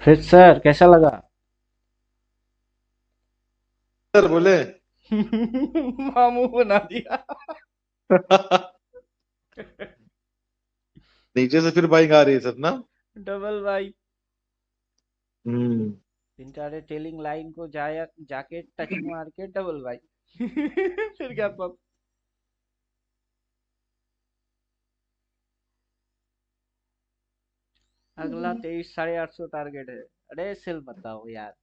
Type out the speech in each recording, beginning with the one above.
फिर सर कैसा लगा? सर बोले। मामू बना दिया। नीचे से फिर बाइक आ रही है सर ना। डबल भाई। हम्म। इंटारे टेलिंग लाइन को जाया जाके टच मार के डबल भाई। फिर क्या पप। अगला 23 850 टारगेट है। अरे सेल बताओ यार।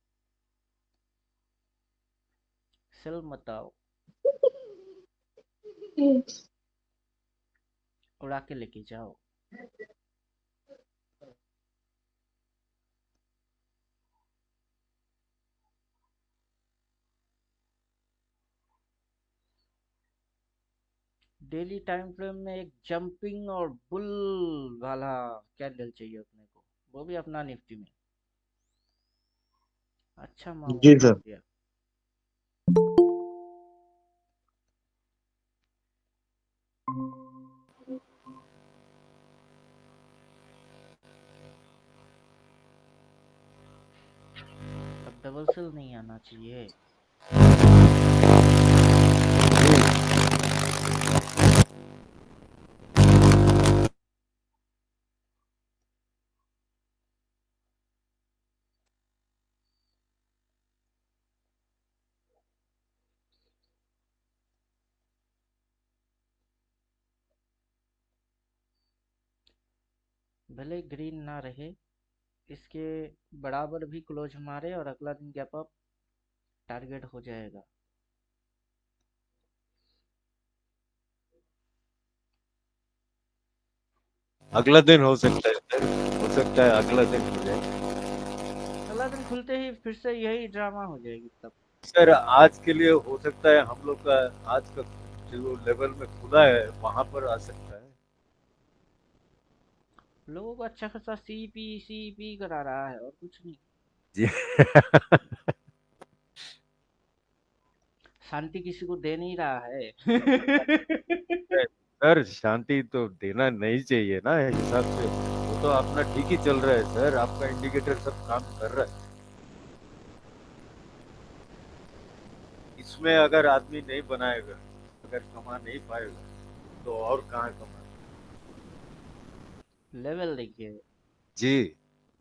सेल बताओ। उड़ा के लेके जाओ। डेली टाइम फ्रेम में एक जंपिंग और बुल वाला कैंडल चाहिए अपने को। वो भी अपना निफ्टी में। अच्छा मामू जी बना सर। दिया। अब डबल सेल नहीं आना चाहिए। भले ग्रीन ना रहे, इसके बराबर भी क्लोज मारे और अगला दिन गैप अप टारगेट हो जाएगा। अगला दिन हो सकता है सर, हो सकता है अगला दिन हो जाए। अगला दिन खुलते ही फिर से यही ड्रामा हो जाएगी तब। सर आज के लिए हो सकता है हम लोग का आज का जो लेवल में खुला है वहां पर आ सकता है। लोगों को अच्छा खासा सी पी करा रहा है और कुछ नहीं। जी। शांति किसी को दे नहीं रहा है। सर शांति तो देना नहीं चाहिए ना इस हिसाब से। वो तो अपना ठीक ही चल रहा है सर, आपका इंडिकेटर सब काम कर रहा है। इसमें अगर आदमी नहीं बनाएगा, अगर कमा नहीं पाएगा तो और कहाँ कमा। लेवल देखिए। जी।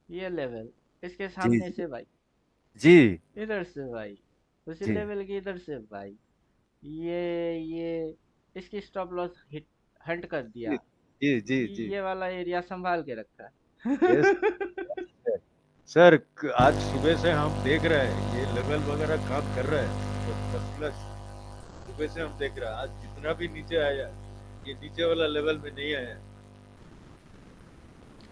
ये लेवल इसके जी सामने जी। से भाई। जी इधर से भाई। उसी जी लेवल के इधर से भाई। ये इसकी स्टॉप लॉस हिट हंट कर जी दिया। जी जी जी। ये वाला एरिया संभाल के रखा यस है। सर। आज सुबह से हम देख रहे हैं ये लेवल वगैरह काम कर रहा है तो फर्स्ट क्लास। सुबह से हम देख रहे हैं आज जितना भी नीचे आया ये नीचे वाला लेवल में नहीं आया।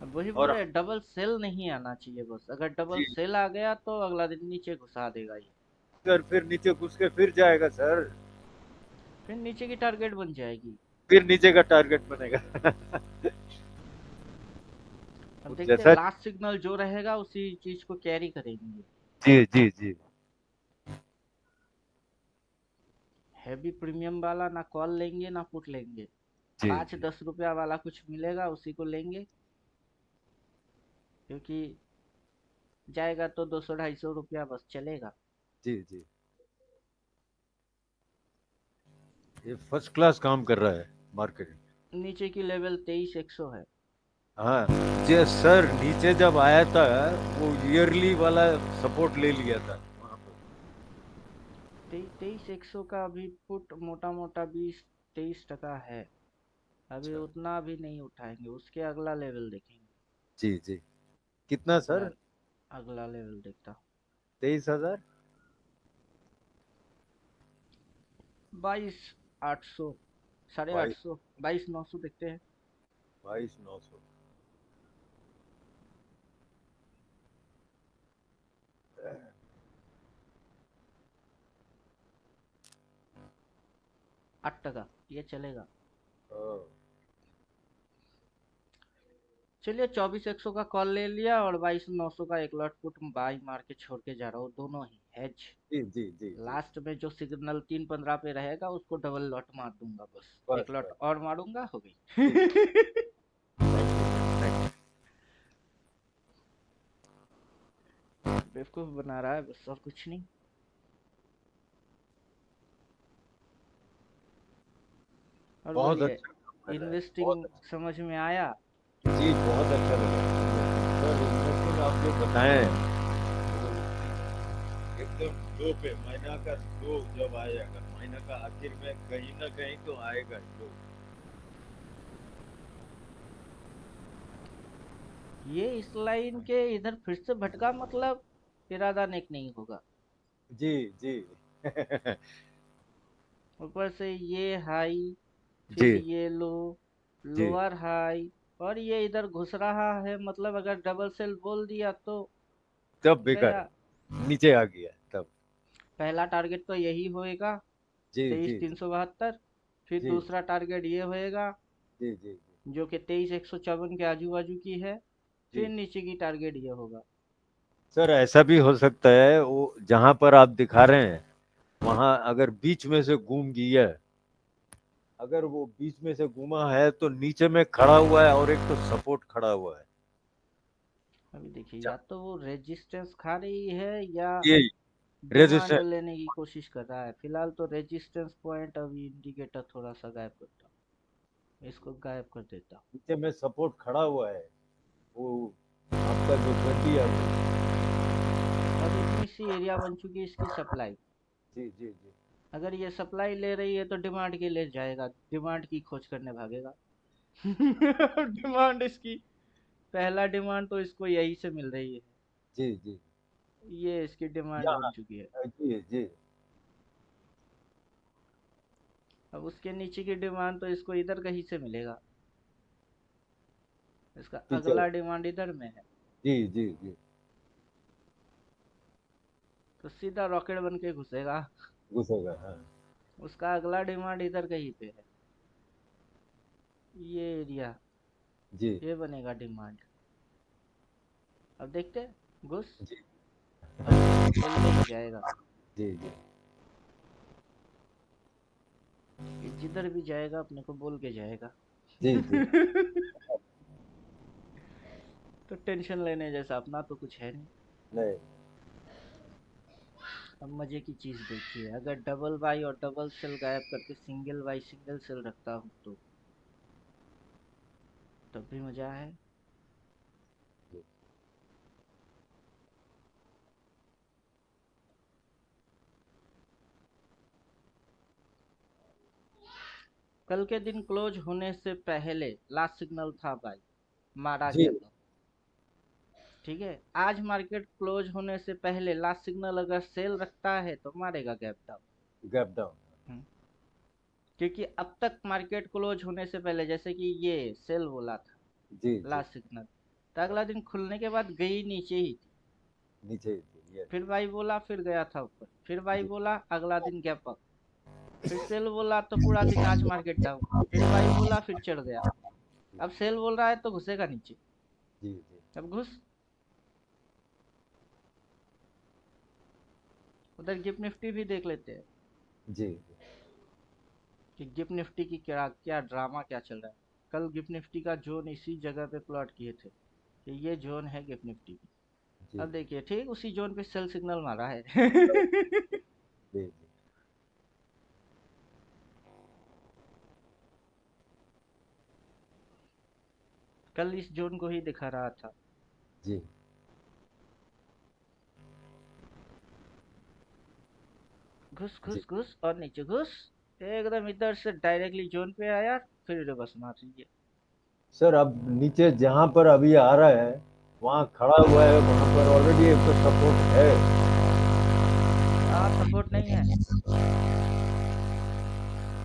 अब वही बोल और रहे हैं, डबल सेल नहीं आना चाहिए बस। अगर डबल जी सेल आ गया तो अगला दिन नीचे घुसा देगा ये। सर फिर नीचे घुस के फिर जाएगा सर। फिर नीचे की टारगेट बन जाएगी। फिर नीचे का टारगेट बनेगा। अब वो देखते हैं जैसा। लास्ट सिग्नल जो रहेगा उसी चीज को कैरी करेंगे। जी जी जी हैवी प्रीमियम वाला ना कॉल लेंगे ना पुट लेंगे। जी 5 10 रुपया वाला कुछ मिलेगा उसी को लेंगे। क्योंकि जाएगा तो 200 250 रुपया बस चलेगा। जी जी। ये फर्स्ट क्लास काम कर रहा है मार्केट। नीचे की लेवल 23 100 है। हाँ जी सर, नीचे जब आया था वो ईयरली वाला सपोर्ट ले लिया था वहां पर। 23 100 का अभी पुट मोटा मोटा 20 23% है। अभी अच्छा। उतना भी नहीं उठाएंगे, उसके अगला लेवल देखेंगे। जी जी। कितना अगला सर? अगला लेवल देखता हूँ। 23,000। 22 800। साढ़े आठ बाईस। सौ 22 900 देखते हैं। 22,900। 8% ये चलेगा। हाँ। चलिए 24 100 का कॉल ले लिया और 22 900 का एक लॉट पुट बाई मार के छोड़ के जा रहा हूँ, दोनों he has. Ji ji ji ji. Last में जो सिग्नल 315 पे रहेगा उसको डबल लॉट मार दूंगा बस। एक बस लॉट बस। और मारूंगा हो जी जी। गई। थैंक यू सर, थैंक बेवकूफ बना रहा है बस, और कुछ नहीं। और बहुत बोलिए, अच्छा काम कर रहा है, बहुत इन्वेस्टिंग अच्छा। समझ में आया? जी, बहुत अच्छा लगा सर। इन्वेस्टिंग आप जो बताए हैं, एकदम लो पे, महीना का लो जब आएगा, महीना का आखिर में कहीं ना कहीं तो आएगा लो। ये इस लाइन के इधर फिर से भटका, मतलब इरादा नेक नहीं होगा। जी जी। ऊपर से ये हाई, जी फिर ये लो, जी। लोअर हाई, और ये इधर घुस रहा है, मतलब अगर डबल सेल बोल दिया तो तब बेकार गया। है, नीचे आ गया तब। पहला टारगेट तो यही होएगा, जी तेईस जी तीन जी सौ बहत्तर फिर जी दूसरा टारगेट ये होएगा, जी जी जी जो कि 23,154 के आजू बाजू की है। फिर जी। नीचे की टारगेट ये होगा। सर ऐसा भी हो सकता है, वो जहां पर आप दिखा रहे हैं वहां अगर बीच में से घूम गया, अगर वो बीच में से घूमा है तो नीचे में खड़ा हुआ है और एक तो सपोर्ट खड़ा हुआ है। अभी देखिए, या तो वो रेजिस्टेंस खा रही है या ये डिमांड रेजिस्टेंस। लेने की कोशिश कर रहा है। फिलहाल तो रेजिस्टेंस पॉइंट अभी इंडिकेटर थोड़ा सा गायब करता हूँ, इसको गायब कर देता हूँ। नीचे में सपोर्ट खड़ा हुआ है, वो आपका जो 20 है वो। अब इतनी सी एरिया बन चुकी है इसकी सप्लाई। जी जी जी अगर ये सप्लाई ले रही है तो डिमांड के लिए जाएगा, डिमांड की खोज करने भागेगा। डिमांड इसकी, पहला डिमांड तो इसको यही से मिल रही है। जी जी। ये इसकी डिमांड बन यहाँ चुकी है। जी जी अब उसके नीचे की डिमांड तो इसको इधर कहीं से मिलेगा। इसका पीछे। अगला डिमांड इधर में है, जी जी जी। तो सीधा रॉकेट बन के घुसेगा। घुसेगा, हाँ। उसका अगला डिमांड इधर कहीं पे है, ये एरिया, जी ये बनेगा डिमांड। अब देखते हैं, घुस। जी अब बोल के ही जाएगा, जी जी ये जिधर भी जाएगा अपने को बोल के जाएगा। जी जी। तो टेंशन लेने जैसा अपना तो कुछ है नहीं। नहीं। अब मजे की चीज देखिए, अगर डबल बाई और डबल सेल गायब करके सिंगल बाई सिंगल सेल रखता हूँ तो तब भी मजा है। जी कल के दिन क्लोज होने से पहले लास्ट सिग्नल था बाई, मारा जी। Gap up. ठीक है, आज मार्केट क्लोज होने से पहले लास्ट सिग्नल अगर सेल रखता है तो मारेगा गैप गैप डाउन। डाउन। क्योंकि अब तक मार्केट क्लोज होने से पहले, जैसे कि ये सेल बोला था जी जी। लास्ट सिग्नल, तो अगला दिन खुलने के बाद गई नीचे ही थी। नीचे ही थी, यस। फिर बाई बोला, फिर गया था ऊपर, फिर बाई जी बोला, अगला दिन गैप अप। फिर सेल बोला तो पूरा दिन आज मार्केट डाउन। फिर बाई बोला, फिर चढ़ गया। अब सेल बोल रहा है तो घुसेगा नीचे। जी जी अब घुस। उधर गिफ्ट निफ्टी भी देख लेते हैं जी कि गिफ्ट निफ्टी की क्या क्या ड्रामा क्या चल रहा है। कल गिफ्ट निफ्टी का जोन इसी जगह पे प्लॉट किए थे कि ये जोन है गिफ्ट निफ्टी की। जी अब देखिए, ठीक उसी जोन पे सेल सिग्नल मारा है। जी जी कल इस जोन को ही दिखा रहा था। जी घुस जी। घुस घुस और नीचे घुस, एकदम इधर से डायरेक्टली जोन पे आया, फिर रिवर्स मार रही है। सर अब नीचे जहां पर अभी आ रहा है वहां खड़ा हुआ है, वहां पर ऑलरेडी एक तो सपोर्ट है। सपोर्ट नहीं है,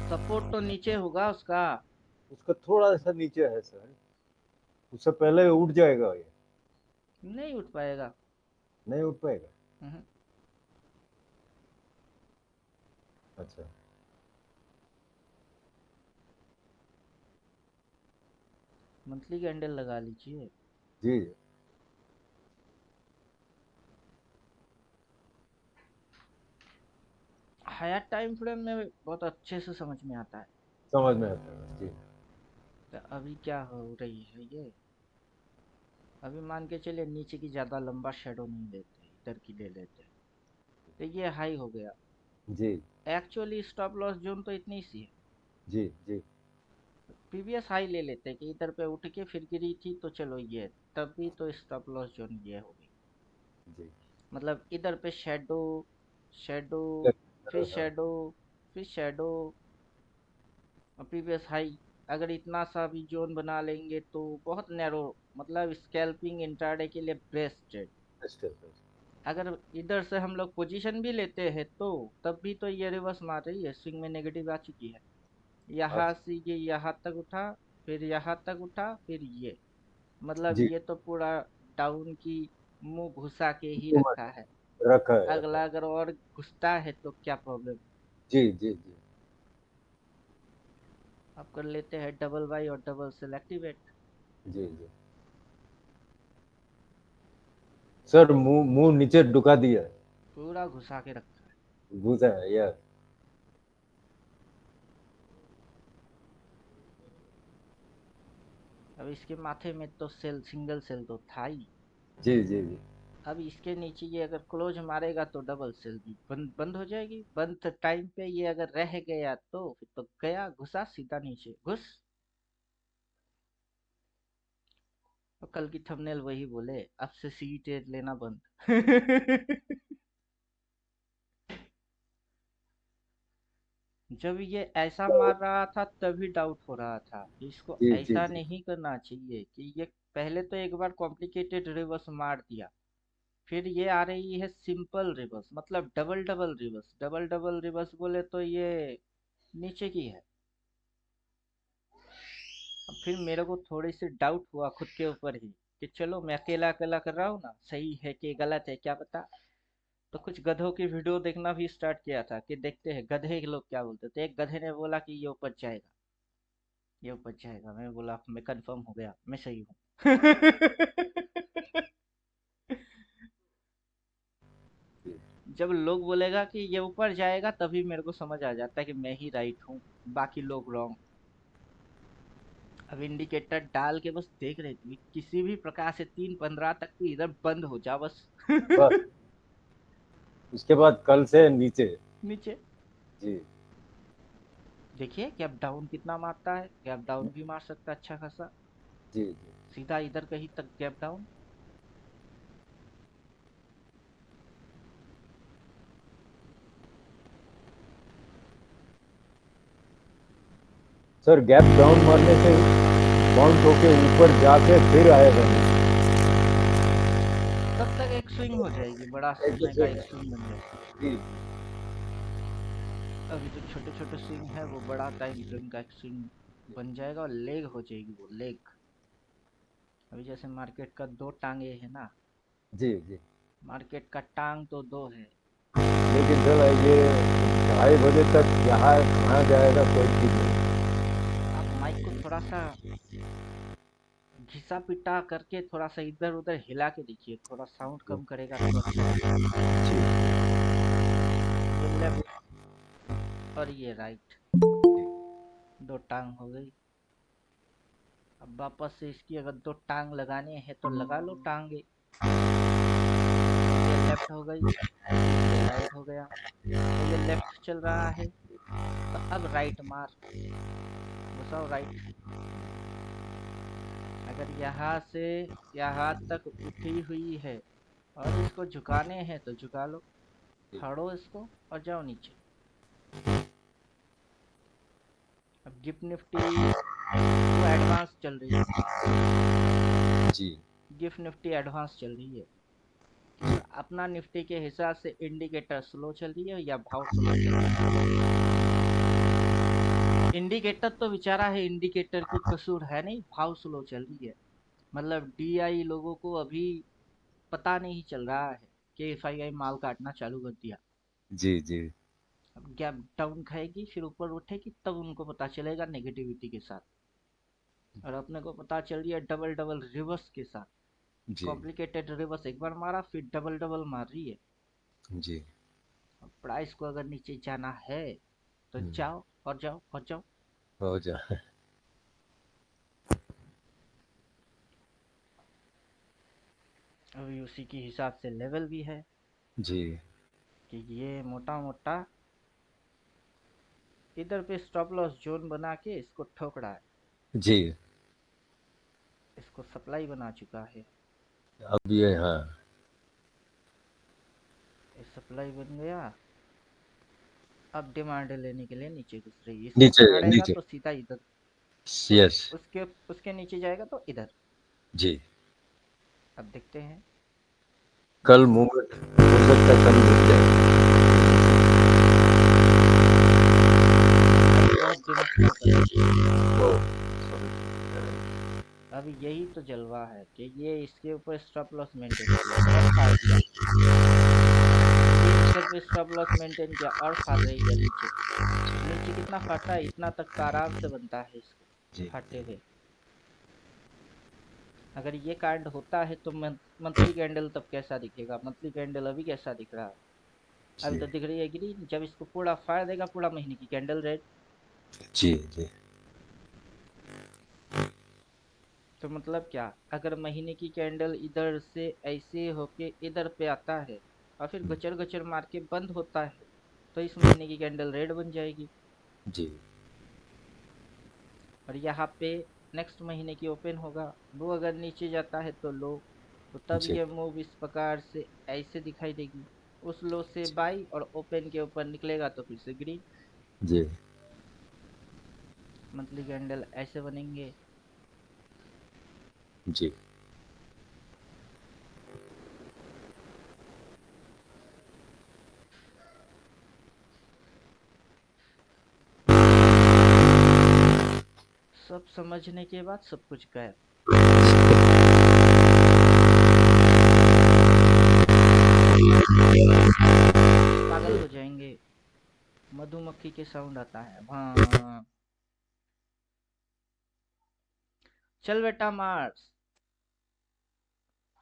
सपोर्ट तो नीचे होगा उसका। उसका थोड़ा सा नीचे है सर, उससे पहले उठ जाएगा ये। नहीं उठ पाएगा। नहीं उठ पाएगा। हम्म, अच्छा। मंथली कैंडल लगा लीजिए। जी हायर टाइम फ्रेम में बहुत अच्छे से समझ में आता है। समझ में आता है जी। तो अभी क्या हो रही है ये, अभी मान के चलिए नीचे की ज्यादा लंबा शेडो नहीं देते। 70 की ले लेते हैं, तो ये हाई हो गया। जी एक्चुअली स्टॉप लॉस जोन तो इतनी सी है। जी जी प्रीवियस हाई ले लेते हैं कि इधर पे उठ के फिर गिरी थी तो चलो ये, तब भी तो स्टॉप लॉस जोन ये हो गई। जी। मतलब इधर पे शेडो, शेडो, फिर हाँ शेडो, फिर शेडो, प्रीवियस हाई। अगर इतना सा भी जोन बना लेंगे तो बहुत नैरो, मतलब स्कैल्पिंग इंट्राडे के लिए बेस्ट है। बेस्ट है बेस्ट। अगर इधर से हम लोग पोजीशन भी लेते हैं तो तब भी तो ये रिवर्स मार रही है, स्विंग में नेगेटिव आ चुकी है। आप यहाँ से ये यहाँ तक उठा, फिर यहाँ तक उठा, फिर ये, मतलब जी ये तो पूरा डाउन की मुंह घुसा के ही घूमा रखा है। रखा है। अगला अगर और घुसता है तो क्या प्रॉब्लम। जी जी जी अब कर लेते हैं डबल बाई और डबल सेल एक्टिवेट। जी जी। सर मुंह मुंह नीचे डुका दिया। पूरा घुसा के रखा है। घुसा है यार। अब इसके माथे में तो सेल, सिंगल सेल तो था ही। जी जी जी अब इसके नीचे ये अगर क्लोज मारेगा तो डबल सेल भी बंद बंद हो जाएगी। बंद टाइम पे ये अगर रह गया तो फिर तो गया, घुसा सीधा नीचे घुस। और कल की थंबनेल वही बोले, अब से सी ट्रेड लेना बंद। जब ये ऐसा मार रहा था तभी डाउट हो रहा था कि इसको जी जी ऐसा जी। नहीं करना चाहिए, कि ये पहले तो एक बार कॉम्प्लिकेटेड रिवर्स मार दिया, फिर ये आ रही है सिंपल रिवर्स, मतलब double double reverse. Double double reverse बोले तो ये नीचे की है। अब फिर मेरे को थोड़ी सी डाउट हुआ खुद के ऊपर ही कि चलो मैं अकेला अकेला कर रहा हूँ ना, सही है कि गलत है क्या पता। तो कुछ गधों की वीडियो देखना भी स्टार्ट किया था कि देखते हैं गधे के लोग क्या बोलते थे। एक गधे ने बोला कि ये ऊपर जाएगा, ये ऊपर जाएगा। मैं बोला, मैं कंफर्म हो गया मैं सही हूँ। जब लोग बोलेगा कि ये ऊपर जाएगा तभी मेरे को समझ आ जाता है कि मैं ही राइट हूँ, बाकी लोग रॉन्ग। अब इंडिकेटर डाल के बस देख रहे थे किसी भी प्रकार से 3:15 तक तो इधर बंद हो जा बस। बस उसके बाद कल से नीचे। नीचे जी देखिए गैप डाउन कितना मारता है, गैप डाउन भी मार सकता है अच्छा खासा। जी जी। सीधा इधर कहीं तक gap down. Sir gap down मारने से बाउंस होके ऊपर जाके फिर आएगा नीचे। तब तक एक स्विंग हो जाएगी, बड़ा एक समय का दूसरे एक स्विंग बन जाएगा। जी अभी जो छोटे छोटे स्विंग है वो बड़ा टाइम फ्रेम का एक स्विंग बन जाएगा और लेग हो जाएगी वो लेग। अभी जैसे मार्केट का दो टांगे है ना, जी जी। मार्केट का टांग तो दो है। लेकिन सर ये 2:30 बजे तक यहाँ कहाँ जाएगा कोई ठीक नहीं। आप माइक को थोड़ा सा घिसा पिटा करके थोड़ा सा इधर उधर हिला के देखिए, थोड़ा साउंड कम करेगा तो अच्छा रहेगा। ये लेफ्ट और ये राइट, दो टांग हो गई। अब वापस से इसकी अगर दो टांग लगाने हैं तो लगा लो टांगे। ये लेफ्ट हो गई, ये राइट हो गया। तो ये लेफ्ट चल रहा है तो अब राइट मार, घुसाओ राइट। अगर यहाँ से यहाँ तक उठी हुई है और इसको झुकाने हैं तो झुका लो, फाड़ो इसको और जाओ नीचे। अब गिफ्ट निफ्टी वो एडवांस चल रही है, जी गिफ्ट निफ्टी एडवांस चल रही है। और अपना निफ्टी के हिसाब से इंडिकेटर स्लो चल रही है या भाव स्लो चल रहा है। इंडिकेटर तो बेचारा है, इंडिकेटर की कसूर है नहीं, भाव स्लो चल रही है। मतलब डीआई लोगों को अभी पता नहीं चल रहा है कि एफआईआई माल काटना चालू कर दिया। जी जी अब गैप डाउन खाएगी फिर ऊपर उठेगी तब उनको पता चलेगा नेगेटिविटी के साथ। और अपने को पता चल रही है डबल डबल रिवर्स के साथ। जी कॉम्प्लिकेटेड रिवर्स एक बार मारा फिर डबल डबल मार रही है। जी। प्राइस को अगर नीचे जाना है तो जाओ और जाओ और जाओ। हो जा। अभी उसी के हिसाब से लेवल भी है। जी कि ये मोटा मोटा इधर पे स्टॉप लॉस जोन बना के इसको ठोक रहा है, जी। इसको सप्लाई बना चुका है। अब ये, हाँ। ये सप्लाई बन गया, अब डिमांड लेने के लिए नीचे घुस रही है, इसको नीचे फाड़ेगा नीचे। तो सीधा इधर, उस यस। उसके उसके नीचे जाएगा तो इधर। जी। अब देखते हैं। कल मूवमेंट हो सकता है, कल मिल जाए। अभी बहुत दिनों से तो कर रहा है। ओ, अब यही तो जलवा है कि ये इसके ऊपर स्टॉप लॉस मेंटेन किया और फाड़ दिया, ये इधर पे स्टॉप लॉस मेंटेन किया और फाड़ रही है नीचे। नीचे कितना फाटा है, इतना तक तो आराम से बनता है इसको जी फाटे हुए। अगर ये कांड होता है तो मंथली कैंडल तब कैसा दिखेगा, मंथली कैंडल अभी कैसा दिख रहा है। अभी जी तो दिख रही है ग्रीन, जब इसको पूरा फाड़ देगा पूरा महीने की कैंडल रेड। जी जी तो मतलब क्या, अगर महीने की कैंडल इधर से ऐसे होके इधर पे आता है और फिर गचर गचर मार के बंद होता है, तो इस महीने की कैंडल रेड बन जाएगी। जी और यहाँ पे नेक्स्ट महीने की ओपन होगा, वो अगर नीचे जाता है तो लो, तो तब जी ये मूव इस प्रकार से ऐसे दिखाई देगी। उस लो से बाई और ओपन के ऊपर निकलेगा तो फिर से ग्रीन। जी मंथली कैंडल ऐसे बनेंगे। जी। सब समझने के बाद सब कुछ गायब। पागल हो जाएंगे। मधुमक्खी के साउंड आता है, भां। चल बेटा मार्स,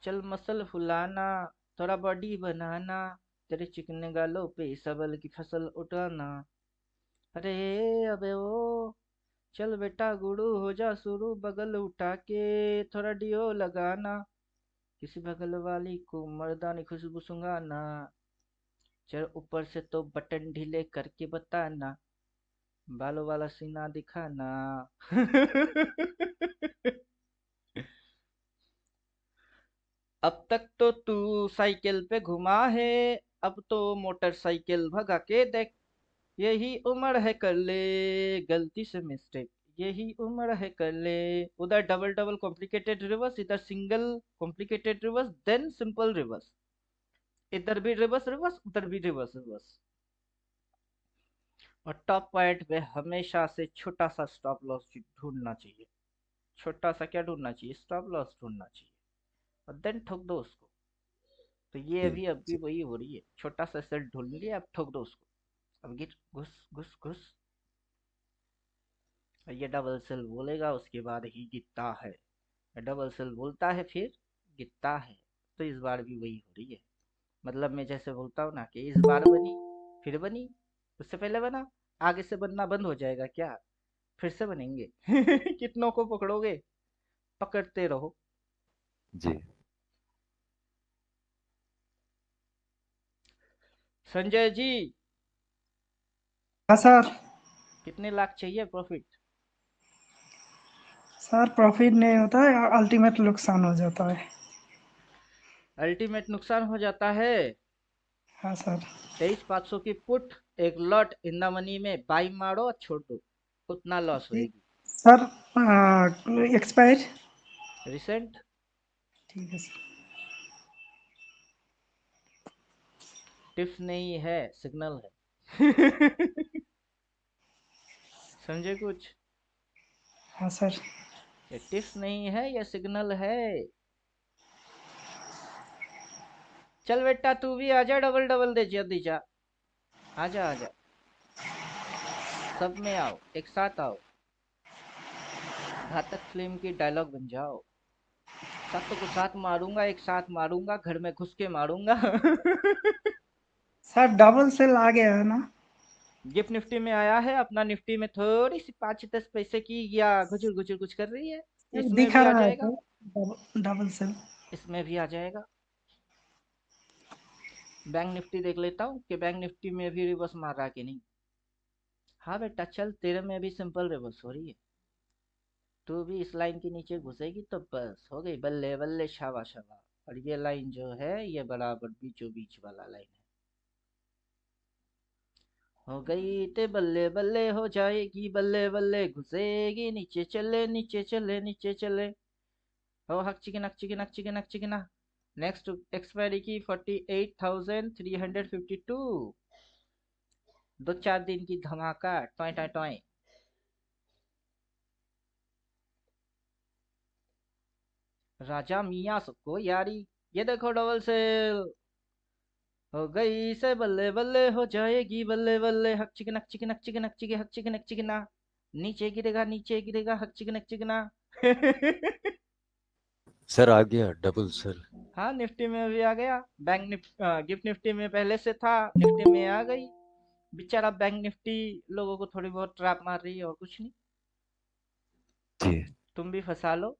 चल मसल फुलाना, थोड़ा बॉडी बनाना, तेरे चिकने गालों पे सबल की फसल उठाना। अरे अबे ओ, चल बेटा गुरु हो जा शुरू, बगल उठा के थोड़ा डियो लगाना, किसी बगल वाली को मर्दानी खुशबू सुंघाना। चल ऊपर से तो बटन ढीले करके बताना, बालों वाला सीना दिखाना। अब तक तो तू साइकिल पे घुमा है, अब तो मोटरसाइकिल भगा के देख। यही उम्र है कर ले गलती से मिस्टेक, यही उम्र है कर ले। उधर डबल डबल कॉम्प्लिकेटेड रिवर्स, इधर single complicated reverse, then simple reverse. इधर भी रिवर्स रिवर्स, उधर भी रिवर्स रिवर्स। और टॉप पॉइंट पे हमेशा से छोटा सा स्टॉप लॉस ढूंढना चाहिए। छोटा सा क्या ढूंढना चाहिए, स्टॉप लॉस ढूंढना चाहिए, और देन ठोक दो उसको। तो ये जी अभी जी वही हो रही है, छोटा सा सेल ढूंढ लिया, अब ठोक दो उसको। अब गिर, घुस घुस घुस। ये डबल सेल बोलेगा उसके बाद ही गिरता है, डबल सेल बोलता है फिर गिरता है। तो इस बार भी वही हो रही है। मतलब मैं जैसे बोलता हूँ ना कि इस बार बनी, फिर बनी, उससे पहले बना, आगे से बनना बंद हो जाएगा क्या, फिर से बनेंगे। कितनों को पकड़ोगे, पकड़ते रहो। जी। संजय जी, हाँ सर। कितने लाख चाहिए प्रॉफिट? सर प्रॉफिट नहीं होता है, अल्टीमेट नुकसान हो जाता है। अल्टीमेट नुकसान हो जाता है। हाँ सर। 23,500 की पुट, एक लॉट इन द मनी में बाई मारो और छोड़ दो, उतना लॉस जी होएगी। सर। एक्सपायर। रिसेंट ठीक है सर। टिप्स नहीं है, सिग्नल है। समझे कुछ? हाँ सर। ये टिप्स नहीं है, ये सिग्नल है। चल बेटा तू भी आजा, डबल डबल दे जल्दी जा, आजा आजा, सब में आओ, एक साथ आओ, घातक फिल्म की डायलॉग बन जाओ। सातों को साथ मारूंगा, एक साथ मारूंगा, घर में घुस के मारूंगा। सर डबल सेल आ गया है ना। गिफ्ट निफ्टी में आया है, अपना निफ्टी में थोड़ी सी 5-10 पैसे की या घुचुर घुचुर कुछ कर रही है। इसमें दिखा भी आ रहा है जाएगा, सर। Double cell. इसमें भी आ जाएगा। बैंक निफ्टी देख लेता हूँ कि बैंक निफ्टी में भी रिवर्स मार रहा कि नहीं। हाँ बेटा चल, तेरे में भी सिंपल रिवर्स हो रही है। तू भी इस लाइन के नीचे घुसेगी तो बस हो गई, बल्ले बल्ले शाबा शाबा। और ये लाइन जो है ये बराबर बीचों बीच वाला लाइन है। हो गई ते बल्ले बल्ले हो जाएगी, बल्ले बल्ले घुसेगी, नीचे चले नीचे चले नीचे चले। हो हक चिकन हक चिकन हक चिकन हक चिकन। नेक्स्ट एक्सपायरी की 48,352। 2-4 दिन की धमाका टॉय टॉय टॉय। राजा मियाँ सबको यारी। ये देखो डबल सेल। हो गई से बल्ले बल्ले हो जाएगी, बल्ले बल्ले हक चिकन हक चिकन हक चिकन हक चिकन हक चिकन हक चिकना। नीचे गिरेगा हक चिकन हक चिकना। सर आ गया डबल सेल। हाँ निफ्टी में भी आ गया। गिफ्ट निफ्टी में पहले से था, निफ्टी में आ गई। बेचारा बैंक निफ्टी लोगों को थोड़ी बहुत ट्रैप मार रही है और कुछ नहीं। जी। तुम भी फंसा लो,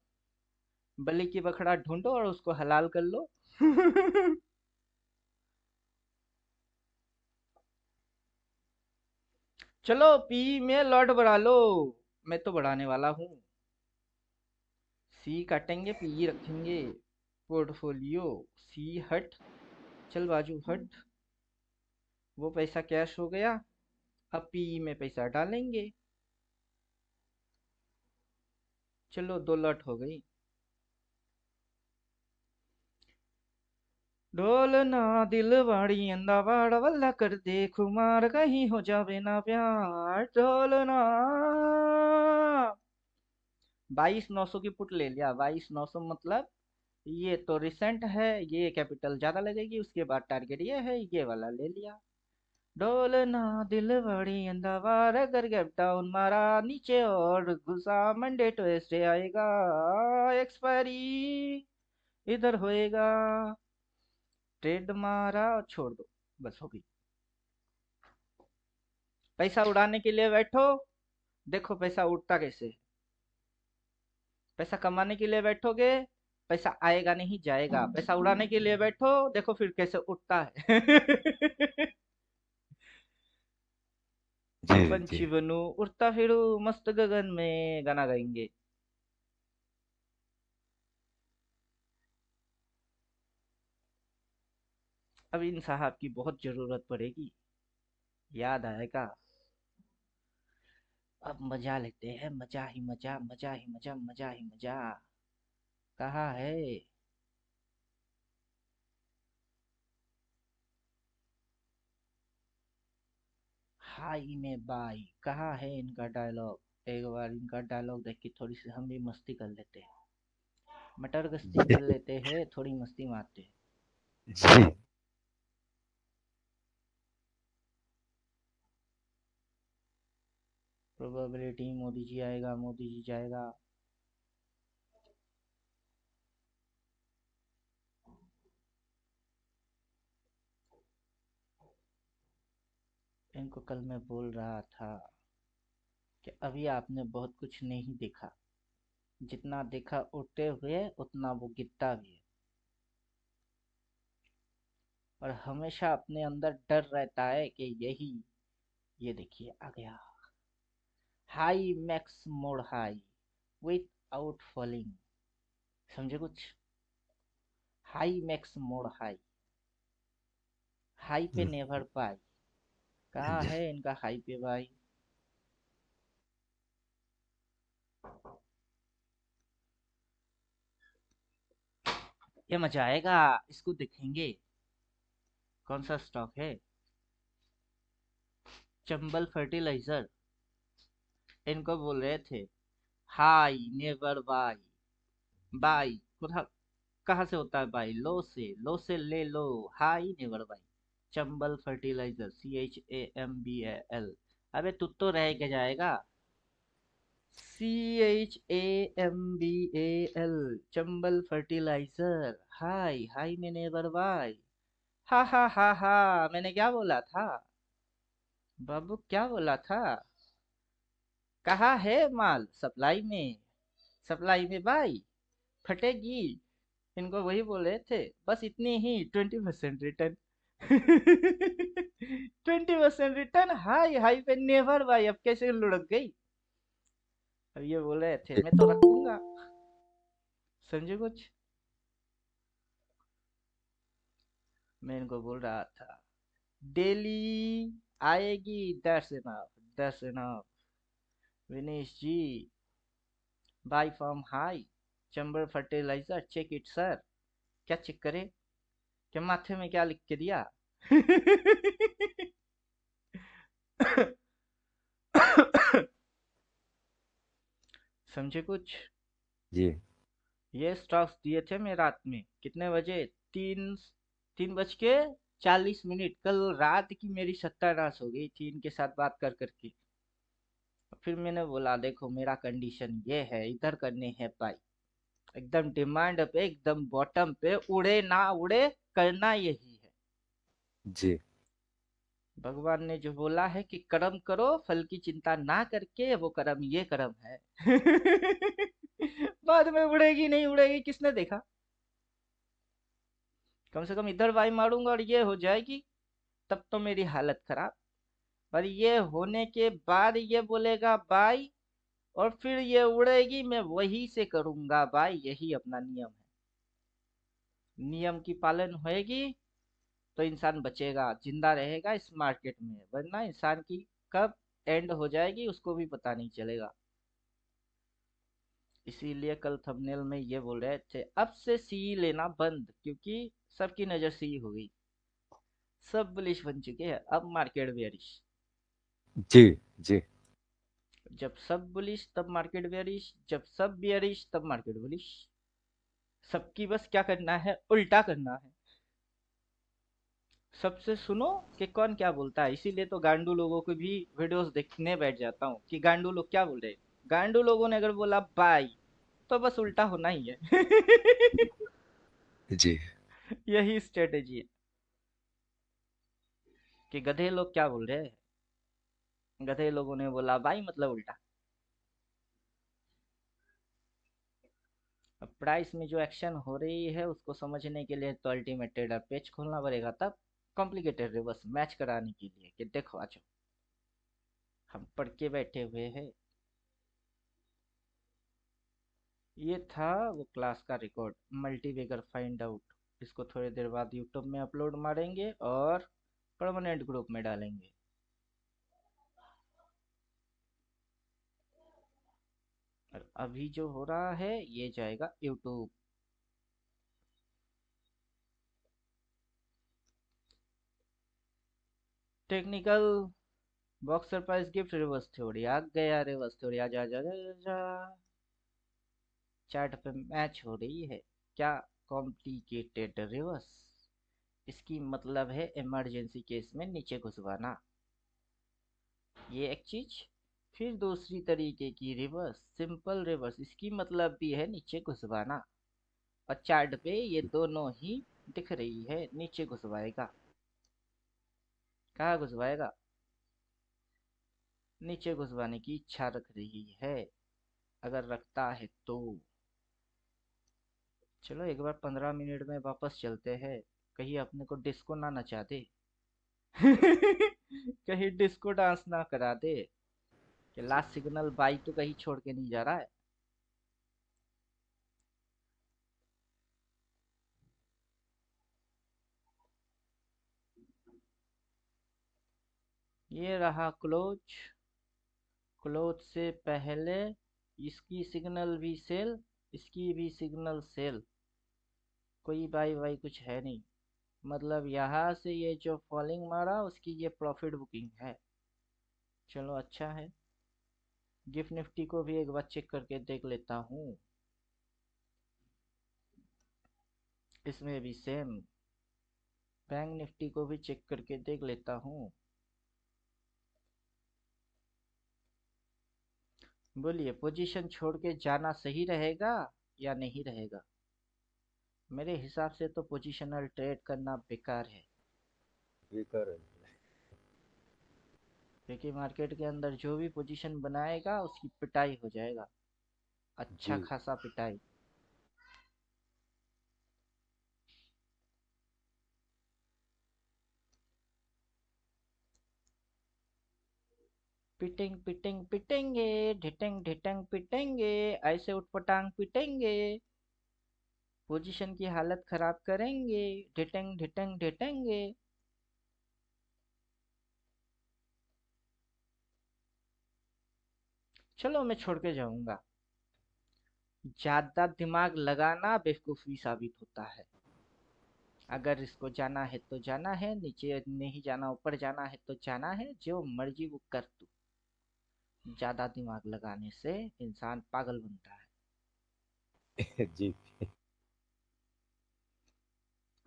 बलि की बखड़ा ढूंढो और उसको हलाल कर लो। चलो पी में लॉट बढ़ा लो। मैं तो बढ़ाने वाला हूँ। सी काटेंगे पी रखेंगे। पोर्टफोलियो सी हट। चल बाजू हट। वो पैसा कैश हो गया। अब पी में पैसा डालेंगे। चलो 2 लॉट हो गई। ढोलना दिल बाड़ी अंदा बाड़ा वल्ला कर दे खुमार, कहीं हो जावे ना प्यार ढोलना। 22,900 की पुट ले लिया। 22,900 मतलब ये तो रिसेंट है, ये कैपिटल ज्यादा लगेगी। उसके बाद टारगेट ये है, ये वाला ले लिया। डोलना दिल बड़ी अंदावार, अगर गैप डाउन मारा नीचे और घुसा, मंडे ट्यूसडे आएगा, एक्सपायरी इधर होएगा। ट्रेड मारा और छोड़ दो, बस हो गई। पैसा उड़ाने के लिए बैठो, देखो पैसा उड़ता कैसे है। पैसा कमाने के लिए बैठोगे, पैसा आएगा नहीं जाएगा। पैसा उड़ाने के लिए बैठो, देखो फिर कैसे उठता है। जी जी। पंछी बनू उड़ता फिरू मस्त गगन में, गाना गाएंगे। अब इन साहब की बहुत जरूरत पड़ेगी, याद आएगा। अब मजा लेते हैं, मजा ही मजा, मजा ही मजा, मजा ही मजा। कहाँ है। हाई में बाई, कहाँ है इनका डायलॉग। एक बार इनका डायलॉग देख के थोड़ी सी हम भी मस्ती कर लेते हैं। मटर गश्ती कर लेते हैं, थोड़ी मस्ती मारते हैं। जी। प्रोबेबिलिटी मोदी जी आएगा, मोदी जी जाएगा। इनको कल मैं बोल रहा था कि अभी आपने बहुत कुछ नहीं देखा। जितना देखा उड़ते हुए, उतना वो गिरता भी है। और हमेशा अपने अंदर डर रहता है कि यही, ये देखिए आ गया। High max mode high with out falling. समझे कुछ। High max mode high, high पे नेवर पाई। कहाँ जी है इनका हाई पे भाई। ये मजा आएगा, इसको देखेंगे। कौन सा स्टॉक है। चंबल फर्टिलाइजर। इनको बोल रहे थे हाई नेवर बाई। बाई कहाँ, कहाँ से होता है बाई, लो से, लो से ले लो। Hi never bye. Chambal fertilizer, CHAMBAL। अबे तू तो रह के जाएगा। CHAMBAL, Chambal fertilizer. Hi hi में नेवर बाई। हा हा हा हा। मैंने क्या बोला था बाबू, क्या बोला था। कहा है माल सप्लाई में, सप्लाई में भाई फटेगी। इनको वही बोल रहे थे, बस इतनी ही 20% रिटर्न। 20% रिटर्न, हाई हाई पे नेवर भाई, अब कैसे लुढ़क गई। अब ये बोल रहे थे मैं तो रखूंगा, समझे कुछ। मैं इनको बोल रहा था डेली आएगी, that's enough, that's enough. Vinesh ji, buy from high Chambal fertiliser, check it sir. क्या चेक करे, क्या माथे में क्या लिख के दिया। समझे कुछ। जी ये स्टॉक्स दिए थे मैं रात में, कितने बजे, 3 3 बज के 40 मिनट। कल रात की मेरी सत्यानाश हो गई थी इनके साथ बात कर करके। फिर मैंने बोला देखो मेरा कंडीशन ये है, इधर करने हैं भाई, एकदम डिमांड पे, एकदम बॉटम पे, उड़े ना उड़े, करना यही है। जी भगवान ने जो बोला है कि कर्म करो फल की चिंता ना करके, वो कर्म ये कर्म है। बाद में उड़ेगी नहीं उड़ेगी किसने देखा। कम से कम इधर वाई मारूंगा और ये हो जाएगी, तब तो मेरी हालत खराब। पर ये होने के बाद ये बोलेगा बाई, और फिर ये उड़ेगी, मैं वही से करूंगा बाई, यही अपना नियम है। नियम की पालन होएगी तो इंसान बचेगा, जिंदा रहेगा इस मार्केट में, वरना इंसान की कब एंड हो जाएगी उसको भी पता नहीं चलेगा। इसीलिए कल थंबनेल में ये बोल रहे थे अब से सी लेना बंद, क्योंकि सबकी नजर सी हो गई, सब बुलिश बन चुके हैं, अब मार्केट बेयरिश। जी जी जब सब बुलिश तब मार्केट बेयरिश, जब सब बेयरिश तब मार्केट बुलिश। सबकी बस क्या करना है, उल्टा करना है। सबसे सुनो कि कौन क्या बोलता है, इसीलिए तो गांडू लोगों को भी वीडियोस देखने बैठ जाता हूँ कि गांडू लोग क्या बोल रहे हैं। गांडू लोगों ने अगर बोला बाई, तो बस उल्टा होना ही है। जी यही स्ट्रेटेजी है कि गधे लोग क्या बोल रहे हैं। गधे लोगों ने बोला बाई मतलब उल्टा। अब प्राइस में जो एक्शन हो रही है उसको समझने के लिए तो अल्टीमेट ट्रेडर पेज खोलना पड़ेगा, तब कॉम्प्लिकेटेड रिवर्स मैच कराने के लिए कि देखो आज हम पढ़ के बैठे हुए हैं। ये था वो क्लास का रिकॉर्ड, मल्टीवेगर फाइंड आउट। इसको थोड़ी देर बाद यूट्यूब में अपलोड मारेंगे और परमानेंट ग्रुप में डालेंगे। और अभी जो हो रहा है ये जाएगा YouTube. Technical box surprise gift reverse theory आ गया, रिवर्स थ्योरी आ जा जा जा जा जा। चार्ट पे मैच हो रही है क्या, कॉम्प्लिकेटेड रिवर्स। इसकी मतलब है इमरजेंसी केस में नीचे घुसवाना, ये एक चीज। फिर दूसरी तरीके की रिवर्स, सिंपल रिवर्स, इसकी मतलब भी है नीचे घुसवाना। और चार्ट पे ये दोनों ही दिख रही है, नीचे घुसवाएगा। कहाँ घुसवाएगा, नीचे घुसवाने की इच्छा रख रही है, अगर रखता है तो। चलो एक बार 15 मिनट में वापस चलते हैं, कहीं अपने को डिस्को ना नचा दे। कहीं डिस्को डांस ना करा दे कि लास्ट सिग्नल बाई तो कहीं छोड़ के नहीं जा रहा है। ये रहा क्लोज, क्लोज से पहले इसकी सिग्नल भी सेल, इसकी भी सिग्नल सेल, कोई बाई वाई कुछ है नहीं। मतलब यहाँ से ये जो फॉलिंग मारा उसकी ये प्रॉफिट बुकिंग है। चलो अच्छा है। गिफ्ट निफ्टी को भी एक बार चेक करके देख लेता हूँ, इसमें भी सेम। बैंक निफ्टी को भी चेक करके देख लेता हूँ। बोलिए पोजीशन छोड़ के जाना सही रहेगा या नहीं रहेगा। मेरे हिसाब से तो पोजिशनल ट्रेड करना बेकार है, बेकार है। क्योंकि मार्केट के अंदर जो भी पोजीशन बनाएगा उसकी पिटाई हो जाएगा, अच्छा जी खासा पिटाई। पिटेंग पिटेंग पिटेंगे, ढिटेंग ढिटेंग पिटेंगे, ऐसे उठपटांग पिटेंगे, पोजीशन की हालत खराब करेंगे, ढिटेंग ढिटेंग ढिटेंगे। चलो मैं छोड़ के जाऊंगा। ज्यादा दिमाग लगाना बेवकूफी साबित होता है। अगर इसको जाना है तो जाना है, नीचे नहीं जाना ऊपर जाना है तो जाना है, जो मर्जी वो कर तू। ज्यादा दिमाग लगाने से इंसान पागल बनता है। जी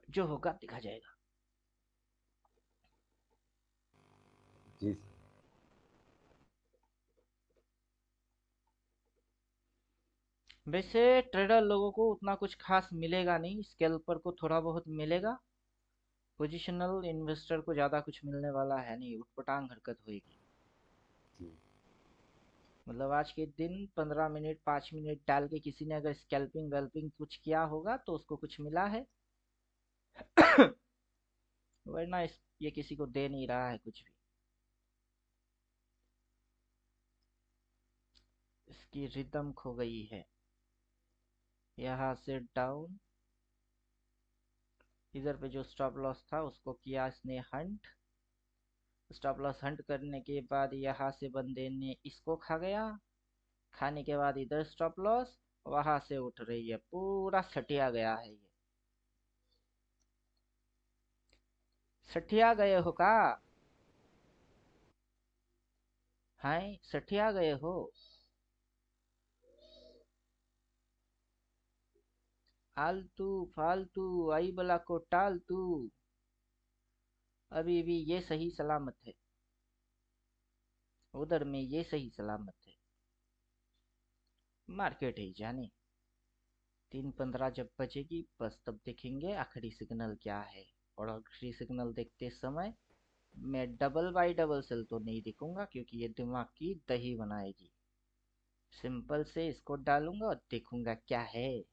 जो होगा देखा जाएगा। जी वैसे ट्रेडर लोगों को उतना कुछ खास मिलेगा नहीं, स्कैल्पर को थोड़ा बहुत मिलेगा। पोजिशनल इन्वेस्टर को ज्यादा कुछ मिलने वाला है नहीं, उठपटांग हरकत होगी। जी मतलब आज के दिन 15 मिनट 5 मिनट डाल के किसी ने अगर स्कैल्पिंग वेल्पिंग कुछ किया होगा तो उसको कुछ मिला है। वरना ये किसी को दे नहीं रहा है कुछ भी। इसकी रिदम खो गई है। यहाँ से डाउन, इधर पे जो स्टॉप लॉस था उसको किया इसने हंट। स्टॉप लॉस हंट करने के बाद यहाँ से बंदे ने इसको खा गया। खाने के बाद इधर स्टॉप लॉस, वहां से उठ रही है, पूरा सटिया गया है ये। सठिया गए हो का? हाय सठिया गए हो? आलतू फालतू आई बला को टाल तू। अभी भी ये सही सलामत है, उधर में ये सही सलामत है। मार्केट है जाने। 3:15 जब बजेगी बस तब देखेंगे आखिरी सिग्नल क्या है। और आखिरी सिग्नल देखते समय मैं डबल बाई डबल सेल तो नहीं देखूंगा, क्योंकि ये दिमाग की दही बनाएगी। सिंपल से इसको डालूंगा और देखूंगा क्या है।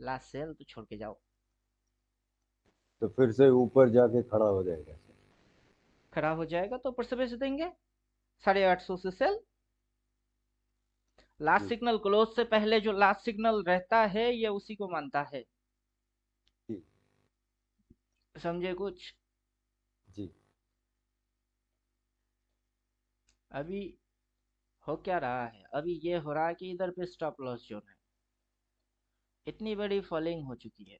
लास्ट सेल तो छोड़ के जाओ। तो फिर से ऊपर जाके खड़ा हो जाएगा सर। खड़ा हो जाएगा तो ऊपर से बेच देंगे 850 से सेल। लास्ट जी सिग्नल क्लोज से पहले जो लास्ट सिग्नल रहता है ये उसी को मानता है। जी समझे कुछ? जी अभी हो क्या रहा है, अभी ये हो रहा है कि इधर पे स्टॉप लॉस जोन है। इतनी बड़ी फॉलिंग हो चुकी है,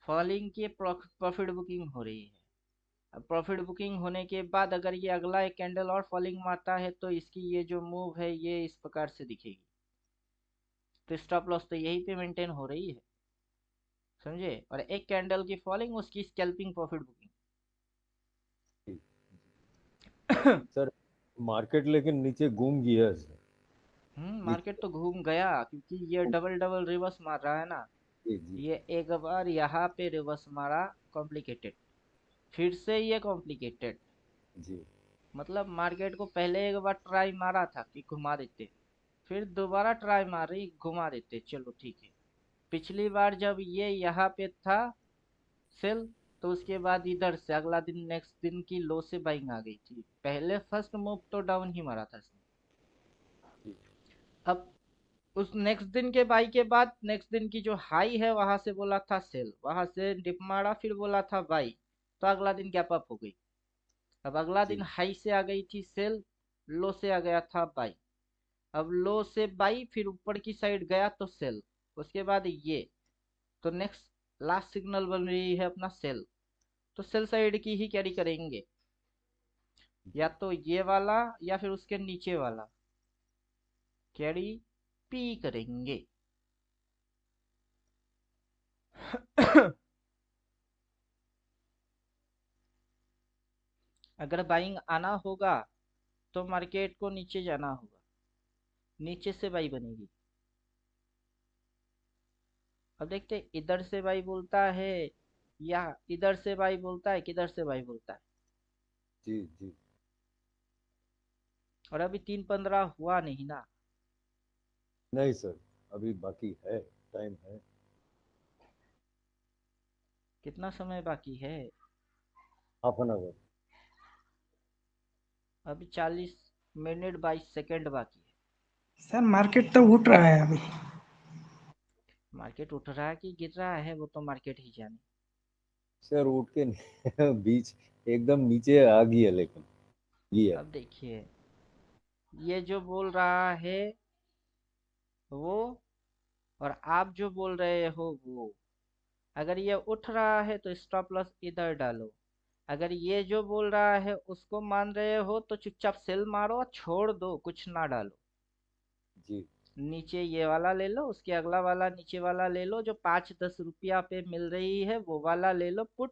फॉलिंग की प्रॉफिट बुकिंग हो रही है। अब प्रॉफिट बुकिंग होने के बाद अगर ये अगला एक कैंडल और फॉलिंग मारता है तो इसकी ये जो मूव है ये इस प्रकार से दिखेगी। तो स्टॉप लॉस तो यहीं पे मेंटेन हो रही है, समझे? और एक कैंडल की फॉलिंग उसकी स्कैल्पिंग प्रॉफिट जी बुकिंग। सर, मार्केट लेकिन नीचे घूम गया है सर। ये मार्केट तो घूम गया, क्योंकि ये डबल डबल रिवर्स मार रहा है ना। जी जी ये एक बार यहाँ पे रिवर्स मारा, कॉम्प्लिकेटेड, फिर से ये कॉम्प्लिकेटेड। जी मतलब मार्केट को पहले एक बार ट्राई मारा था कि घुमा देते, फिर दोबारा ट्राई मारी घुमा देते, चलो ठीक है। पिछली बार जब ये यहाँ पे था सेल, तो उसके बाद इधर से अगला दिन नेक्स्ट दिन की लो से बाइंग आ गई थी। पहले फर्स्ट मूव तो डाउन ही मारा था इसने। जी अब उस नेक्स्ट दिन के बाई के बाद नेक्स्ट दिन की जो हाई है वहां से बोला था सेल, वहां से डिप मारा फिर बोला था बाई, तो अगला दिन गैप अप हो गई। अब अगला दिन जी हाई से आ गई थी सेल, लो से आ गया था बाई। अब लो से बाई फिर ऊपर की साइड गया तो सेल, उसके बाद ये, तो नेक्स्ट लास्ट सिग्नल बन रही है अपना सेल। तो सेल साइड की ही कैरी करेंगे, या जी तो ये वाला या फिर उसके नीचे वाला कैरी पी करेंगे। अगर बाइंग आना होगा तो मार्केट को नीचे जाना होगा, नीचे से बाई बनेगी। अब देखते इधर से बाई बोलता है या इधर से बाई बोलता है, किधर से बाई बोलता है। जी जी और अभी 3:15 हुआ नहीं ना। नहीं सर, अभी बाकी है, टाइम है। कितना समय बाकी है? Half an hour. अभी 40, मिनट 22 सेकंड बाकी है। सर मार्केट तो उठ रहा है अभी। मार्केट उठ रहा है कि गिर रहा है वो तो मार्केट ही जाने। सर उठ के नहीं, बीच एकदम नीचे आ गई है, लेकिन ये है। अब देखिए, ये जो बोल रहा है वो, और आप जो बोल रहे हो वो, अगर ये उठ रहा है तो स्टॉप लॉस इधर डालो। अगर ये जो बोल रहा है उसको मान रहे हो तो चुपचाप सेल मारो और छोड़ दो, कुछ ना डालो। जी नीचे ये वाला ले लो, उसके अगला वाला नीचे वाला ले लो, जो 5-10 रुपया पे मिल रही है वो वाला ले लो पुट।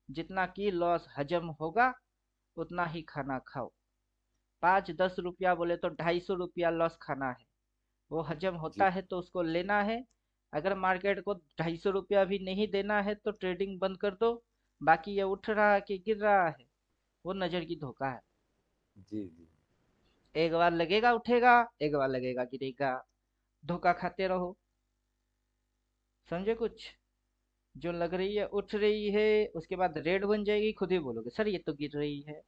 जितना की लॉस हजम होगा उतना ही खाना खाओ। 5-10 रुपया बोले तो 250 रुपया लॉस खाना है। वो हजम जी। होता है तो उसको लेना है। अगर मार्केट को 250 रुपया भी नहीं देना है तो ट्रेडिंग बंद कर दो। बाकी ये उठ रहा है कि गिर रहा है वो नजर की धोखा है। जी जी। एक बार लगेगा उठेगा, एक बार लगेगा गिरेगा। धोखा खाते रहो। समझे कुछ? जो लग रही है उठ रही है, उसके बाद रेड बन जाएगी, खुद ही बोलोगे सर ये तो गिर रही है।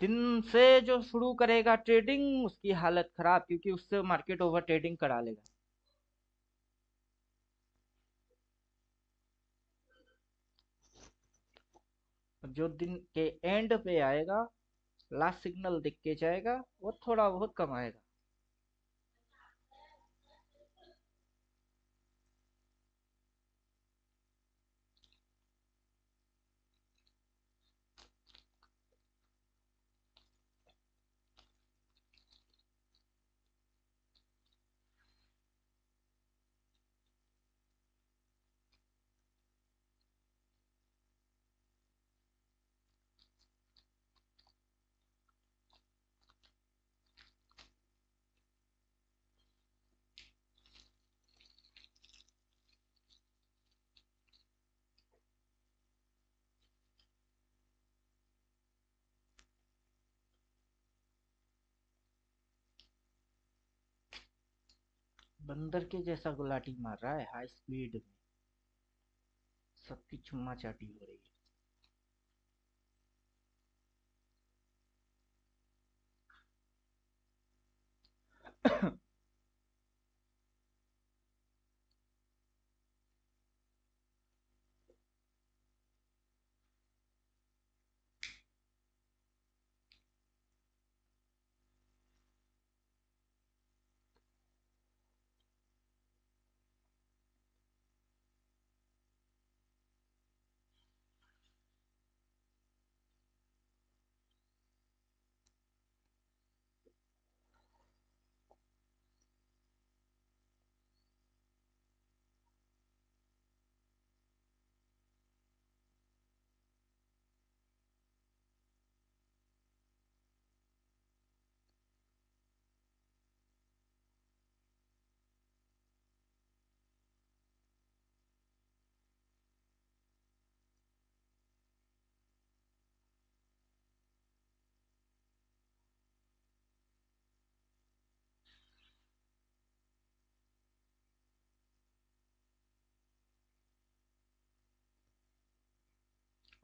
दिन से जो शुरू करेगा ट्रेडिंग उसकी हालत खराब, क्योंकि उससे मार्केट ओवर ट्रेडिंग करा लेगा। जो दिन के एंड पे आएगा, लास्ट सिग्नल दिख के जाएगा, वो थोड़ा बहुत कमाएगा। बंदर के जैसा गुलाटी मार रहा है हाई स्पीड में। सबकी चुम्मा चाटी हो रही है।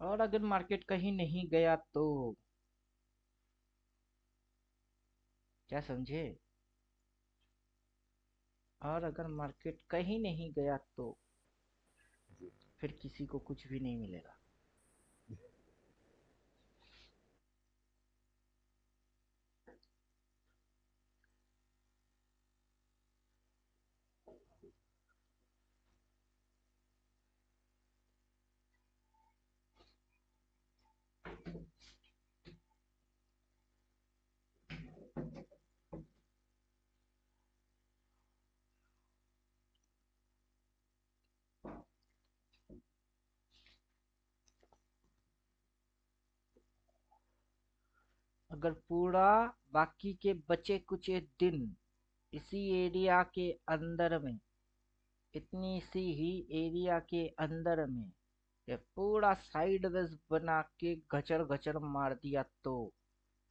और अगर मार्केट कहीं नहीं गया तो क्या समझे? और अगर मार्केट कहीं नहीं गया तो फिर किसी को कुछ भी नहीं मिलेगा। अगर पूरा बाकी के बचे कुचे दिन इसी एरिया के अंदर में, इतनी सी ही एरिया के अंदर में ये पूरा साइडवेज बना के गचर गचर मार दिया तो,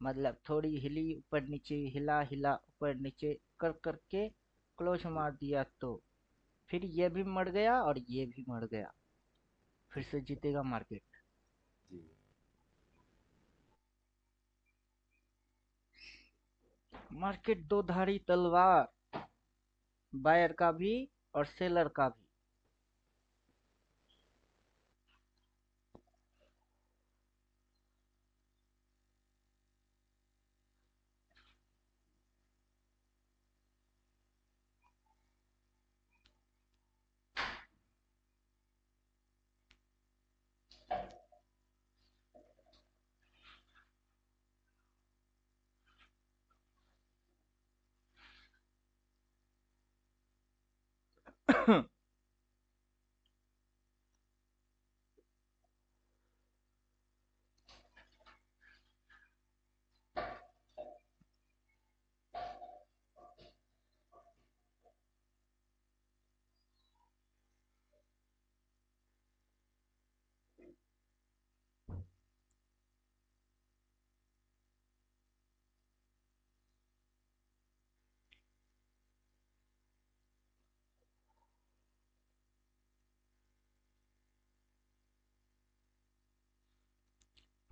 मतलब थोड़ी हिली ऊपर नीचे, हिला हिला ऊपर नीचे कर करके क्लोज मार दिया तो फिर ये भी मर गया और ये भी मर गया, फिर से जीतेगा मार्केट। जी। मार्केट दो धारी तलवार, बायर का भी और सेलर का भी।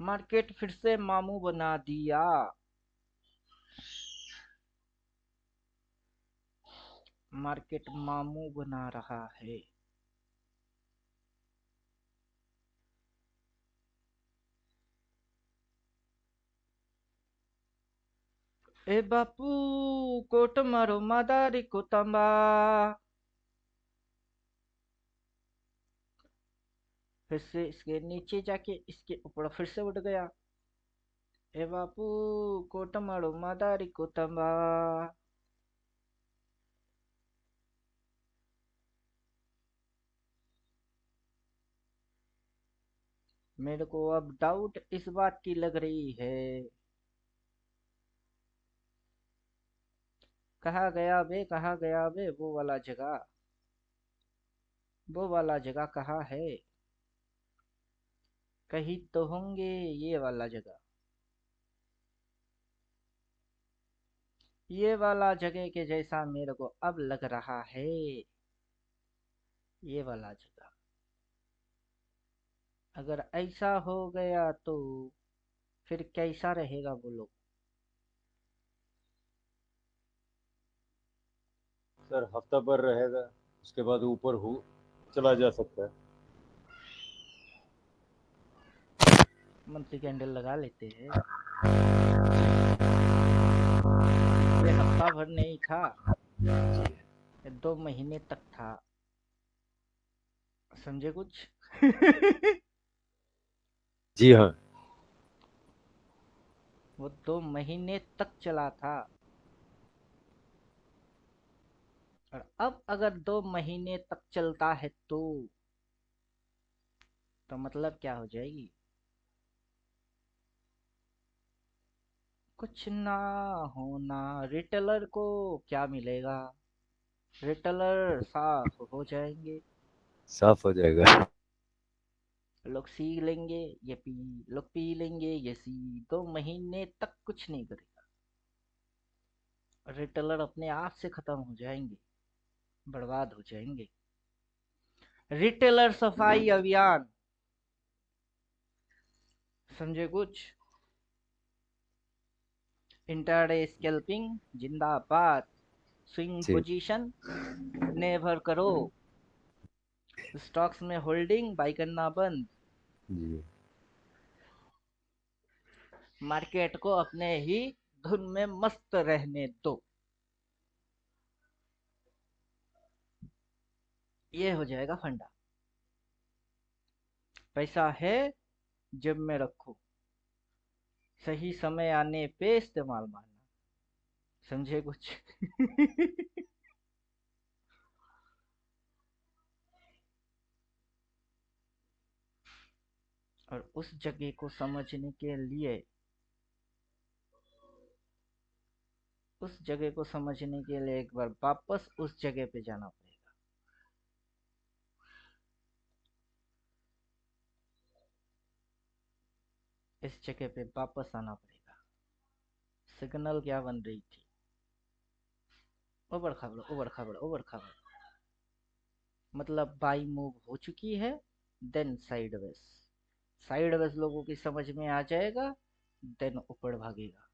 मार्केट फिर से मामू बना दिया। मार्केट मामू बना रहा है। ए बापू कोट मारो मादारी को तंबा। फिर से इसके नीचे जाके इसके ऊपर फिर से उठ गया। ए बापू कोट मारो मादारी को तंबा। मेरे को अब डाउट इस बात की लग रही है, कहाँ गया बे वो वाला जगह, वो वाला जगह कहाँ है? कहीं तो होंगे ये वाला जगह, ये वाला जगह के जैसा मेरे को अब लग रहा है। ये वाला जगह अगर ऐसा हो गया तो फिर कैसा रहेगा बोलो? सर हफ्ता भर रहेगा, उसके बाद ऊपर हो चला जा सकता है। मंथली कैंडल लगा लेते हैं। ये हफ्ता भर नहीं था, ये 2 महीने तक था, समझे कुछ? जी हाँ। वो 2 महीने तक चला था, और अब अगर 2 महीने तक चलता है तो मतलब क्या हो जाएगी? कुछ ना होना। रिटेलर को क्या मिलेगा? रिटेलर साफ हो जाएंगे। साफ हो जाएगा। लोग सी लेंगे, ये पी, लोग पी लेंगे ये सी। 2 महीने तक कुछ नहीं करेगा, रिटेलर अपने आप से खत्म हो जाएंगे, बर्बाद हो जाएंगे। रिटेलर सफाई अभियान, समझे कुछ? इंटरडे स्कैल्पिंग जिंदाबाद। स्विंग जी। पोजीशन नेवर करो। स्टॉक्स में होल्डिंग बाई करना बंद। जी। मार्केट को अपने ही धुन में मस्त रहने दो। ये हो जाएगा फंडा। पैसा है, जेब में रखो, सही समय आने पे इस्तेमाल मारना, समझे कुछ? और उस जगह को समझने के लिए, उस जगह को समझने के लिए एक बार वापस उस जगह पे जाना पड़ेगा। इस जगह पे वापस आना पड़ेगा। सिग्नल क्या बन रही थी? ऊबड़ खाबड़ ऊबड़ खाबड़ ऊबड़ खाबड़, मतलब बाई मूव हो चुकी है, देन साइडवेज। साइडवेज लोगों की समझ में आ जाएगा, देन ऊपर भागेगा।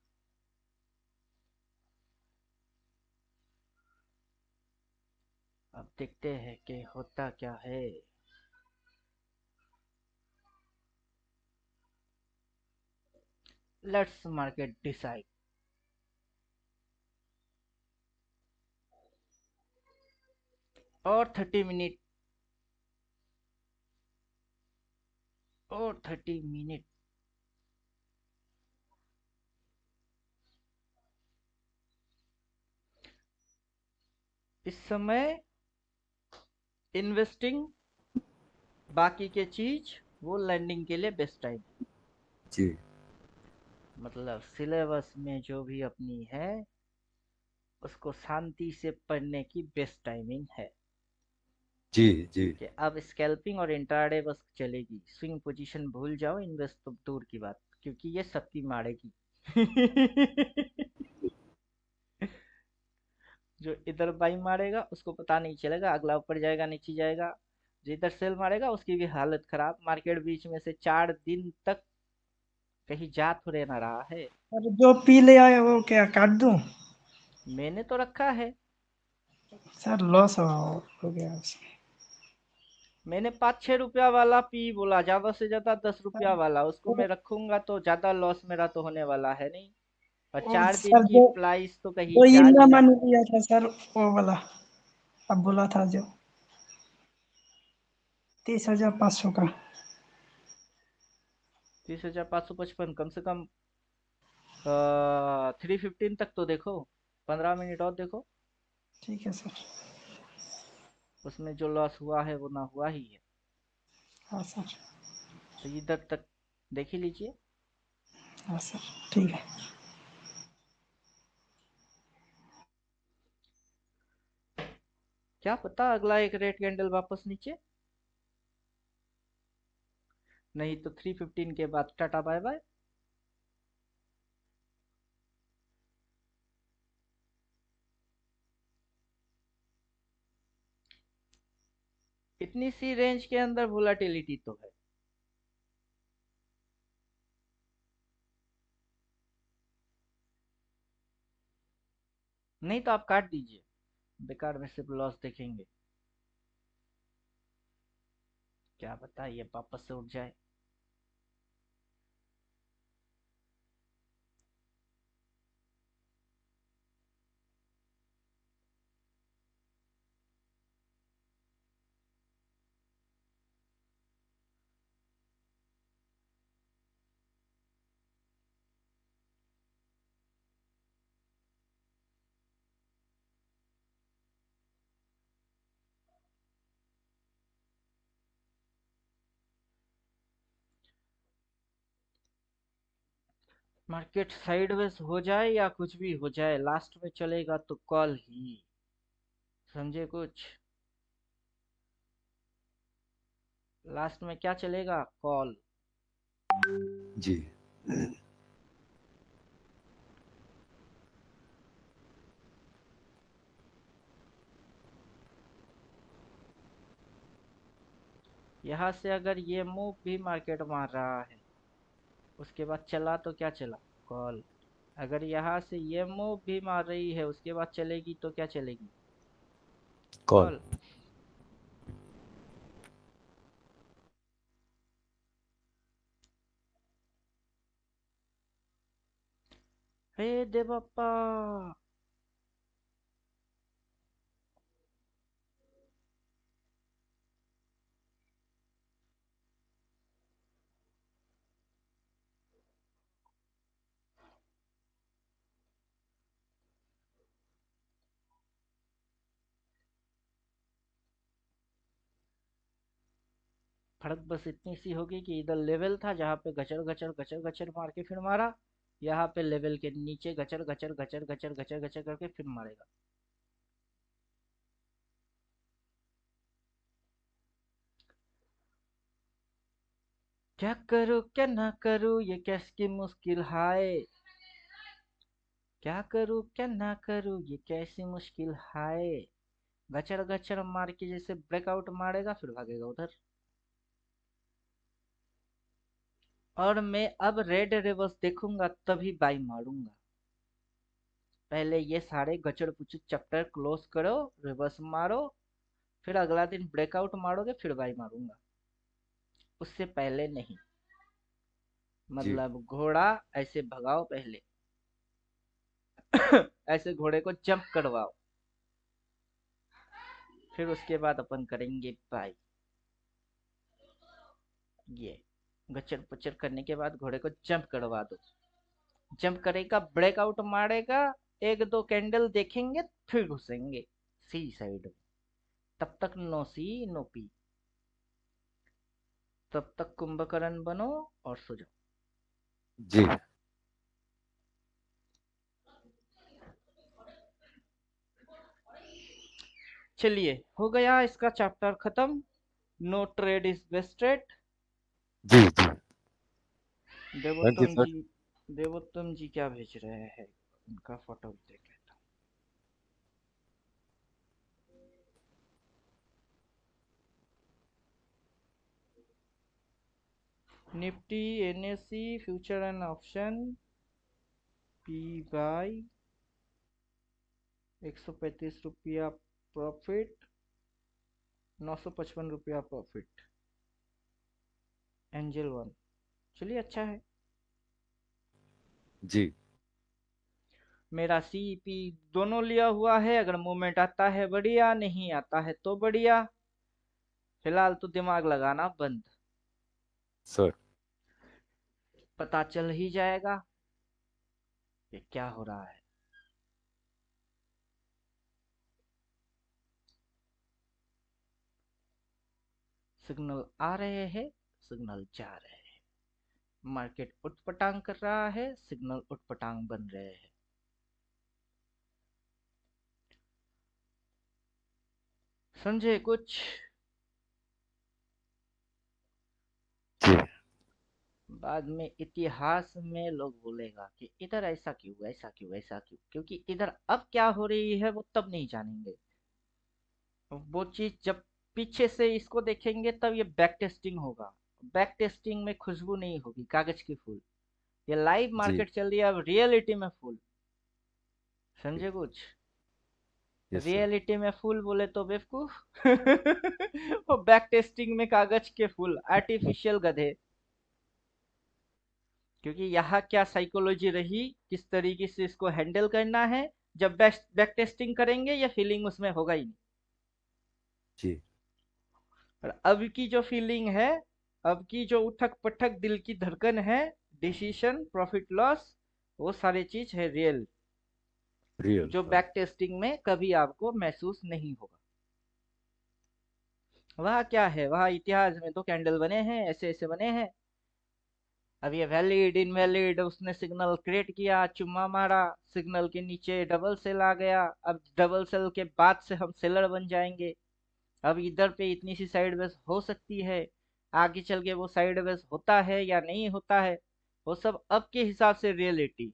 अब देखते हैं कि होता क्या है। Let's market decide. और 30 मिनट, और 30 मिनट। इस समय इन्वेस्टिंग, बाकी के चीज वो लैंडिंग के लिए बेस्ट टाइम। जी मतलब सिलेबस में जो भी अपनी है उसको शांति से पढ़ने की बेस्ट टाइमिंग है। जी जी। कि अब स्कैल्पिंग और इंट्राडे बस चलेगी, स्विंग पोजीशन भूल जाओ, इन्वेस्ट तो दूर की बात, क्योंकि ये सबकी मारेगी। जो इधर बाई मारेगा उसको पता नहीं चलेगा, अगला ऊपर जाएगा नीचे जाएगा। जो इधर सेल मारेगा उसकी भी हालत खराब, मार्केट बीच में से 4 दिन तक कहीं जा थोड़े ना रहा है। और जो पी ले आए वो क्या काट दूं? मैंने तो रखा है। सर लॉस हो गया उसमें। मैंने 5-6 रुपया वाला पी बोला, ज्यादा से ज्यादा 10 रुपया वाला, उसको वो मैं रखूंगा तो ज्यादा लॉस मेरा तो होने वाला है नहीं। और वो 4 दिन सर की प्राइस तो कहीं जो जा इंदा नहीं रही। मनी लिया था सर, वो वाला अब बोला था जो 30,500 का। 30,555 कम से कम। 315 तक तो देखो, 15 मिनट और देखो। ठीक है सर। उसमें जो लॉस हुआ है वो ना हुआ ही है। हाँ सर। तो इधर तक देख ही लीजिए। हाँ सर। ठीक है। क्या पता अगला एक रेड कैंडल वापस नीचे, नहीं तो 315 के बाद टाटा बाय बाय। इतनी सी रेंज के अंदर वोलाटिलिटी तो है। नहीं तो आप काट दीजिए, बेकार में सिर्फ लॉस देखेंगे। क्या पता ये वापस से उठ जाए। मार्केट साइडवेज हो जाए या कुछ भी हो जाए, लास्ट में चलेगा तो कॉल ही। समझे कुछ? लास्ट में क्या चलेगा? कॉल। जी। यहाँ से अगर ये मूव भी मार्केट मार रहा है, उसके बाद चला तो क्या चला? कॉल। अगर यहाँ से ये मूव भी मार रही है उसके बाद चलेगी तो क्या चलेगी? कॉल। कॉल। हे देवप्पा। फर्क बस इतनी सी होगी कि इधर लेवल था जहाँ पे गचर गचर गचर गचर मार के फिर मारा, यहाँ पे लेवल के नीचे गचर गचर गचर गचर गचर गचर करके फिर मारेगा। क्या करूँ क्या ना करूँ, ये कैस की मुश्किल है। क्या करूँ क्या ना करूँ, ये कैसी मुश्किल हाय। गचर गचर मार के जैसे ब्रेकआउट मारेगा फिर भागेगा उधर। और मैं अब रेड रिवर्स देखूंगा तभी बाई मारूंगा। पहले ये सारे गचड़ पुचड़ चैप्टर क्लोज करो, रिवर्स मारो, फिर अगला दिन ब्रेकआउट मारोगे फिर बाई मारूंगा, उससे पहले नहीं। जी मतलब घोड़ा ऐसे भगाओ पहले। ऐसे घोड़े को जंप करवाओ, फिर उसके बाद अपन करेंगे बाई। ये गचर पुचर करने के बाद घोड़े को जंप करवा दो। जंप करेगा, ब्रेकआउट मारेगा, एक दो कैंडल देखेंगे, फिर घुसेंगे सी साइड में। तब तक नो सी नो पी। तब तक कुंभकर्ण बनो और सो जाओ। जी। चलिए, हो गया इसका चैप्टर खत्म। No trade is wasted. जी जी। Thank you Devottam sir. जी, देवोत्तम जी क्या भेज रहे हैं, उनका फोटो देख लेता हूँ। Nifty NSC future and option P buy 135 रुपया प्रॉफिट, 955 रुपया प्रॉफिट। एंजल वन, चलिए अच्छा है। जी मेरा सीपी दोनों लिया हुआ है, अगर मूवमेंट आता है बढ़िया, नहीं आता है तो बढ़िया। फिलहाल तो दिमाग लगाना बंद, सर। पता चल ही जाएगा कि क्या हो रहा है। सिग्नल आ रहे हैं, सिग्नल जा रहे हैं, मार्केट उठपटांग कर रहा है, सिग्नल उठपटांग बन रहे हैं। समझे कुछ? जी बाद में इतिहास में लोग बोलेगा कि इधर ऐसा क्यों ऐसा क्यों ऐसा क्यों, क्योंकि इधर अब क्या हो रही है वो तब नहीं जानेंगे। वो चीज जब पीछे से इसको देखेंगे तब ये बैक टेस्टिंग होगा। बैक टेस्टिंग में खुशबू नहीं होगी कागज की फूल। ये लाइव जी। मार्केट चल रही है अब रियलिटी में फूल। जी समझे कुछ? Yes sir. रियलिटी में फूल बोले तो बेवकूफ। वो बैक टेस्टिंग में कागज के फूल, आर्टिफिशियल गधे। क्योंकि यहाँ क्या साइकोलॉजी रही, किस तरीके से इसको हैंडल करना है, जब बैक टेस्टिंग करेंगे ये फीलिंग उसमें होगा ही नहीं। जी और अब की जो फीलिंग है, अब की जो उठक पटक दिल की धड़कन है, डिसीजन प्रॉफिट लॉस, वो सारी चीज है रियल, रियल जो हाँ। बैक टेस्टिंग में कभी आपको महसूस नहीं होगा। वह क्या है, वह इतिहास में तो कैंडल बने हैं, ऐसे ऐसे बने हैं। अब ये वैलिड इनवैलिड, उसने सिग्नल क्रिएट किया, चुम्मा मारा, सिग्नल के नीचे डबल सेल आ गया। अब डबल सेल के बाद से हम सेलर बन जाएंगे। अब इधर पे इतनी सी साइड वेज हो सकती है, आगे चल के वो साइड वेज होता है या नहीं होता है, वो सब अब के हिसाब से रियलिटी।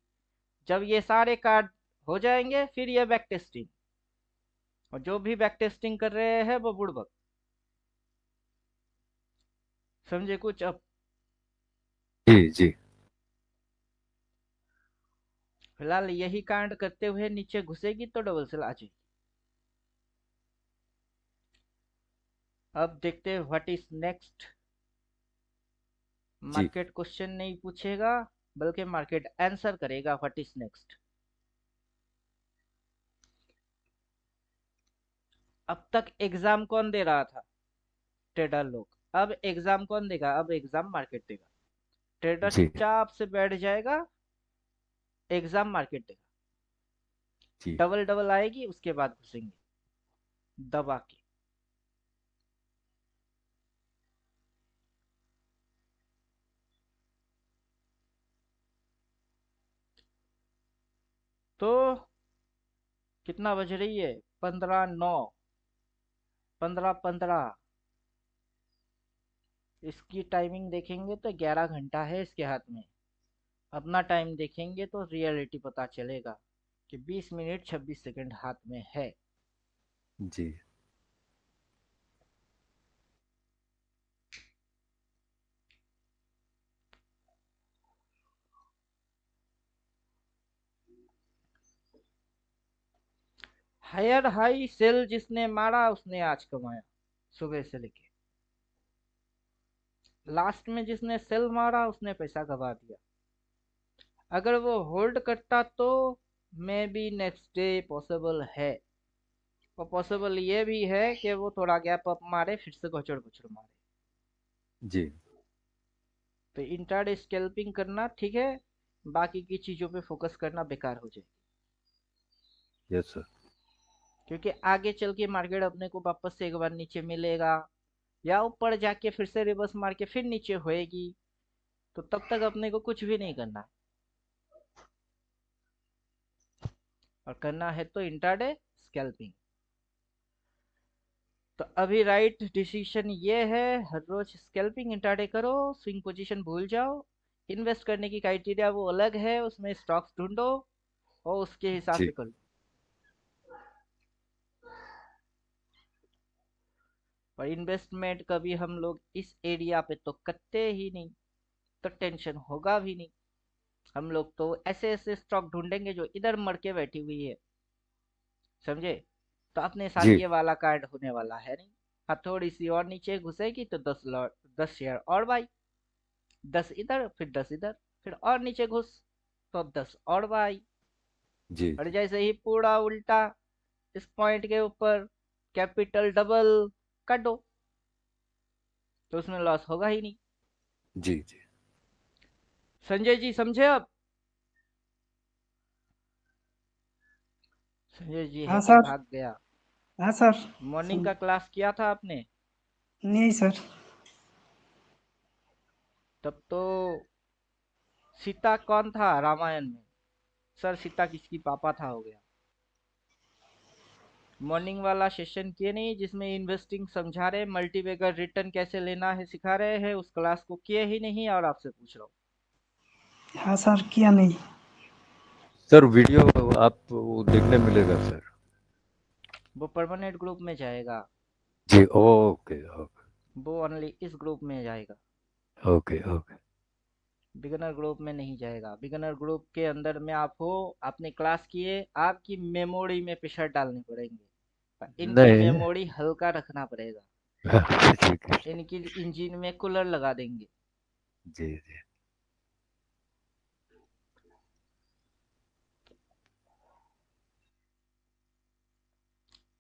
जब ये सारे कार्ड हो जाएंगे फिर ये बैक टेस्टिंग, और जो भी बैक टेस्टिंग कर रहे हैं वो बुड़बक। समझे कुछ अब? जी जी। फिलहाल यही कांड करते हुए नीचे घुसेगी तो डबल सेल आ जाएगी। अब देखते हैं व्हाट इज नेक्स्ट। जी मार्केट क्वेश्चन नहीं पूछेगा, बल्कि मार्केट आंसर करेगा व्हाट इज नेक्स्ट। अब तक एग्जाम कौन दे रहा था? ट्रेडर लोग। अब एग्जाम कौन देगा? अब एग्जाम मार्केट देगा। ट्रेडर जी चुपचाप से बैठ जाएगा, एग्जाम मार्केट देगा। जी। डबल डबल आएगी उसके बाद घुसेंगे दबा के। तो कितना बज रही है? 15:09, 15:15। इसकी टाइमिंग देखेंगे तो 11 घंटा है इसके हाथ में। अपना टाइम देखेंगे तो रियलिटी पता चलेगा। कि 20 मिनट 26 सेकंड हाथ में है। जी हायर हाई सेल जिसने मारा उसने आज कमाया, सुबह से लेके लास्ट में जिसने सेल मारा उसने पैसा गवा दिया। अगर वो होल्ड करता तो may be next day possible है, और पॉसिबल ये भी है कि वो थोड़ा गैप अप मारे फिर से घुचड़ घुचड़ मारे। जी तो इंट्राडे स्कैल्पिंग करना ठीक है, बाकी की चीजों पे फोकस करना बेकार हो जाए, यस सर। क्योंकि आगे चल के मार्केट अपने को वापस से एक बार नीचे मिलेगा या ऊपर जाके फिर से रिवर्स मार के फिर नीचे होएगी, तो तब तक अपने को कुछ भी नहीं करना, और करना है तो इंट्राडे स्कैल्पिंग। तो अभी राइट डिसीजन ये है, हर रोज स्कैल्पिंग इंट्राडे करो, स्विंग पोजीशन भूल जाओ। इन्वेस्ट करने की क्राइटेरिया वो अलग है, उसमें स्टॉक्स ढूंढो और उसके हिसाब जी से करो। पर इन्वेस्टमेंट कभी हम लोग इस एरिया पे तो करते ही नहीं, तो टेंशन होगा भी नहीं। हम लोग तो ऐसे ऐसे स्टॉक ढूंढेंगे जो इधर मर के बैठी हुई है, समझे। तो अपने साथ जी ये वाला कार्ड होने वाला है नहीं। हाँ, थोड़ी सी और नीचे घुसेगी तो 10 शेयर और बाई, 10 इधर फिर 10 इधर, फिर और नीचे घुस तो 10 और बाई। जी और जी जैसे ही पूरा उल्टा इस पॉइंट के ऊपर कैपिटल डबल कर दो, तो उसमें लॉस होगा ही नहीं। जी जी संजय जी समझे अब? संजय जी है हाँ कि सर। भाग गया? हाँ सर। मॉर्निंग सम- का क्लास किया था आपने? नहीं सर। तब तो सीता कौन था रामायण में? सर सीता किसकी पापा था हो गया। मॉर्निंग वाला सेशन किए नहीं जिसमें इन्वेस्टिंग समझा रहे, मल्टीबैगर रिटर्न कैसे लेना है सिखा रहे हैं, उस क्लास को किए ही नहीं और आपसे पूछ रहा हूँ। हाँ सर, किया नहीं। सर वीडियो आप वो देखने मिलेगा सर। वो परमानेंट ग्रुप में जाएगा, जी ओके ओके वो ओनली इस ग्रुप में जाएगा, ओके ओके बिगनर ग्रुप में नहीं जाएगा। बिगनर ग्रुप के अंदर में आप हो, आपने क्लास किए, आपकी मेमोरी में प्रेशर डालने पड़ेंगे, पर इनकी नहीं मेमोरी हल्का रखना पड़ेगा। ठीक है इनकी इंजन में कूलर लगा देंगे। जी जी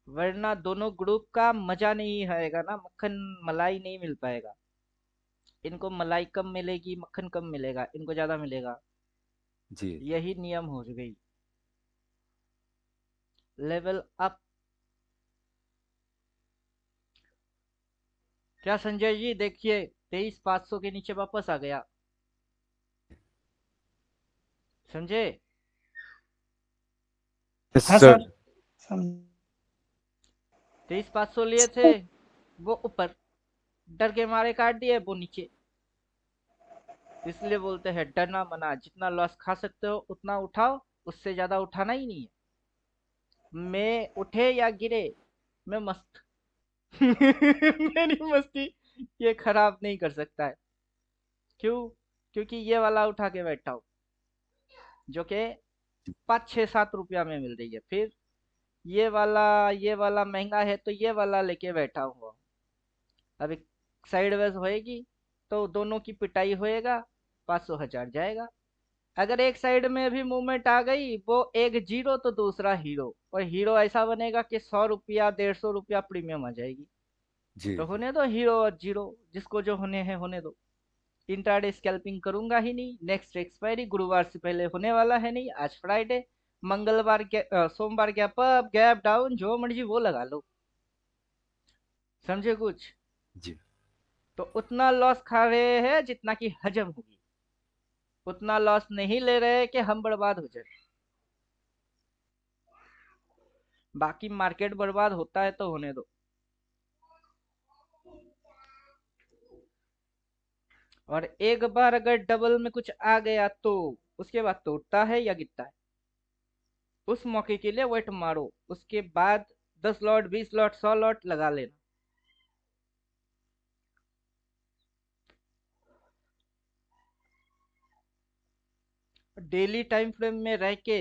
वरना दोनों ग्रुप का मजा नहीं आएगा ना, मक्खन मलाई नहीं मिल पाएगा। इनको मलाई कम मिलेगी, मक्खन कम मिलेगा, इनको ज्यादा मिलेगा। जी जी यही नियम हो गई। Level up. क्या संजय जी देखिए, 23,500 के नीचे वापस आ गया, समझे। यस हाँ सर। सर। सम 23,500 लिए थे, वो ऊपर, डर के मारे काट दिए वो नीचे। इसलिए बोलते हैं डरना मना, जितना लॉस खा सकते हो उतना उठाओ, उससे ज्यादा उठाना ही नहीं है। मैं उठे या गिरे, मैं मस्त। मेरी मस्ती ये खराब नहीं कर सकता है। क्यों? क्योंकि ये वाला उठा के बैठा हूँ, जो कि 5 6 7 रुपया में मिल रही है। फिर ये वाला महंगा है तो ये वाला लेके बैठा हुआ। अभी साइडवेज होएगी तो दोनों की पिटाई होएगा, 500 1000 जाएगा। अगर एक साइड में भी मूवमेंट आ गई, वो एक जीरो तो दूसरा हीरो, और हीरो ऐसा बनेगा कि 100 रुपया 150 रुपया प्रीमियम आ जाएगी। जी तो जी होने दो हीरो और जीरो, जिसको जो होने हैं होने दो। इंट्राडे स्कैल्पिंग करूंगा ही नहीं, नेक्स्ट एक्सपायरी गुरुवार से पहले होने वाला है नहीं। आज फ्राइडे, मंगलवार सोमवार गैप अप गैप डाउन जो मर्जी वो लगा लो, समझे कुछ। जी तो उतना लॉस खा रहे हैं जितना कि हजम होगी, उतना लॉस नहीं ले रहे कि हम बर्बाद हो जाए। बाकी मार्केट बर्बाद होता है तो होने दो। और एक बार अगर डबल में कुछ आ गया तो उसके बाद तो उठता है या गिरता है, उस मौके के लिए वेट मारो, उसके बाद 10 लॉट 20 लॉट 100 लॉट लगा लेना। डेली टाइम फ्रेम में रह के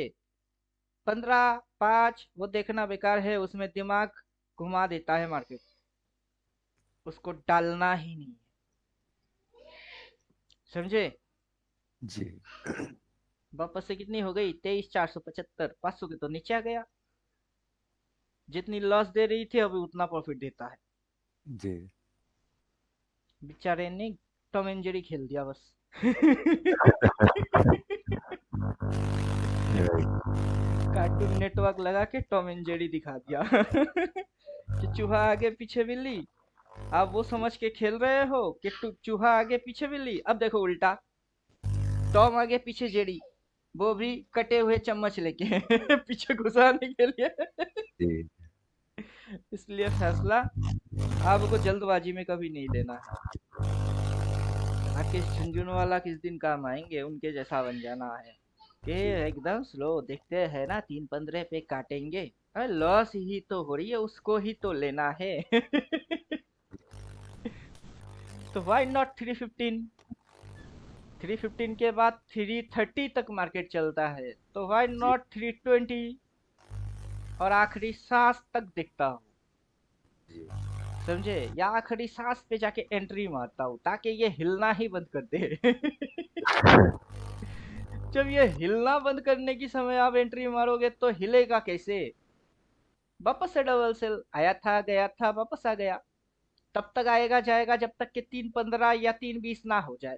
15 5 वो देखना बेकार है, उसमें दिमाग घुमा देता है मार्केट, उसको डालना ही नहीं है, समझे। जी वापस से कितनी हो गई, 23,475, 500 के तो नीचे आ गया। जितनी लॉस दे रही थी अभी उतना प्रॉफिट देता है। जी। बेचारे ने टॉम एंड जेरी खेल दिया बस। राइट। कार्टून नेटवर्क लगा के टॉम एंड जेरी दिखा दिया। कि चूहा आगे पीछे बिल्ली, आप वो समझ के खेल रहे हो कि चूहा आगे पीछे बिल्ली, अब देखो उल्टा, टॉम आगे पीछे जेरी, वो भी कटे हुए चम्मच लेके पीछे घुसाने के लिए। जी इसलिए फैसला आपको जल्दबाजी में कभी नहीं लेना है। राकेश झुंझुनवाला किस दिन काम आएंगे, उनके जैसा बन जाना है कि जी एकदम स्लो देखते हैं ना, 3-15 पे काटेंगे, अरे लॉस ही तो हो रही है, उसको ही तो लेना है। तो व्हाई नॉट 315, 315 के बाद 330 तक मार्केट चलता है, तो व्हाई जी नॉट 320 और आखिरी सांस तक देखता हूँ, जी समझे, या आखिरी सांस पे जाके एंट्री मारता हूँ ताकि ये हिलना ही बंद कर दे। जब ये हिलना बंद करने की समय आप एंट्री मारोगे तो हिलेगा कैसे। वापस से डबल सेल आया था गया था वापस आ गया, तब तक आएगा जाएगा जब तक कि 315 या 320 ना हो जाए।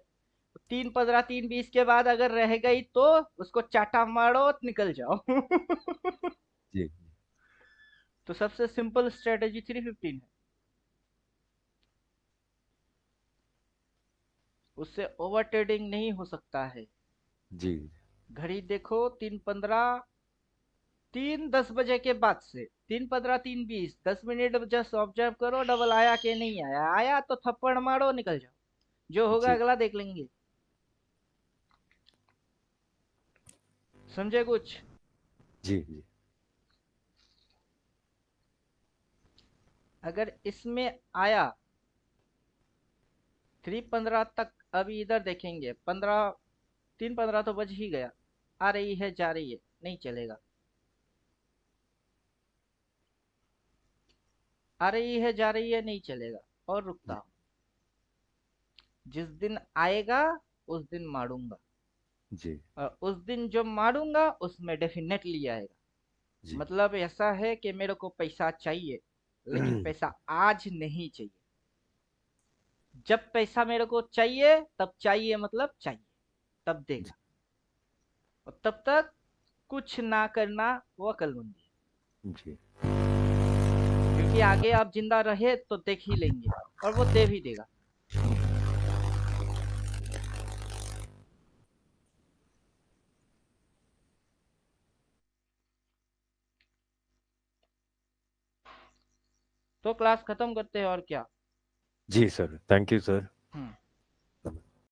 315 320 के बाद अगर रह गई तो उसको चाटा मारो निकल जाओ। जी तो सबसे सिंपल स्ट्रेटेजी 315 है, उससे ओवर ट्रेडिंग नहीं हो सकता है। जी घड़ी देखो 315, 3:10 बजे के बाद से 315 3:20, 10 मिनट जस्ट ऑब्जर्व करो डबल आया कि नहीं आया, आया तो थप्पड़ मारो निकल जाओ, जो होगा जी अगला देख लेंगे, समझे कुछ। जी जी अगर इसमें आया 315 तक, अभी इधर देखेंगे 15, 315 तो बज ही गया, आ रही है जा रही है, नहीं चलेगा, आ रही है जा रही है नहीं चलेगा, और रुकता हूं, जिस दिन आएगा उस दिन मारूंगा, जी और उस दिन जो मारूंगा उसमें डेफिनेटली आएगा। जी मतलब ऐसा है कि मेरे को पैसा चाहिए, लेकिन पैसा आज नहीं चाहिए, जब पैसा मेरे को चाहिए तब चाहिए, मतलब चाहिए तब देगा, और तब तक कुछ ना करना वो अक्लमंदी है, जी क्योंकि आगे आप जिंदा रहे तो देख ही लेंगे, और वो दे भी देगा। तो क्लास खत्म करते हैं और क्या। जी सर, थैंक यू सर।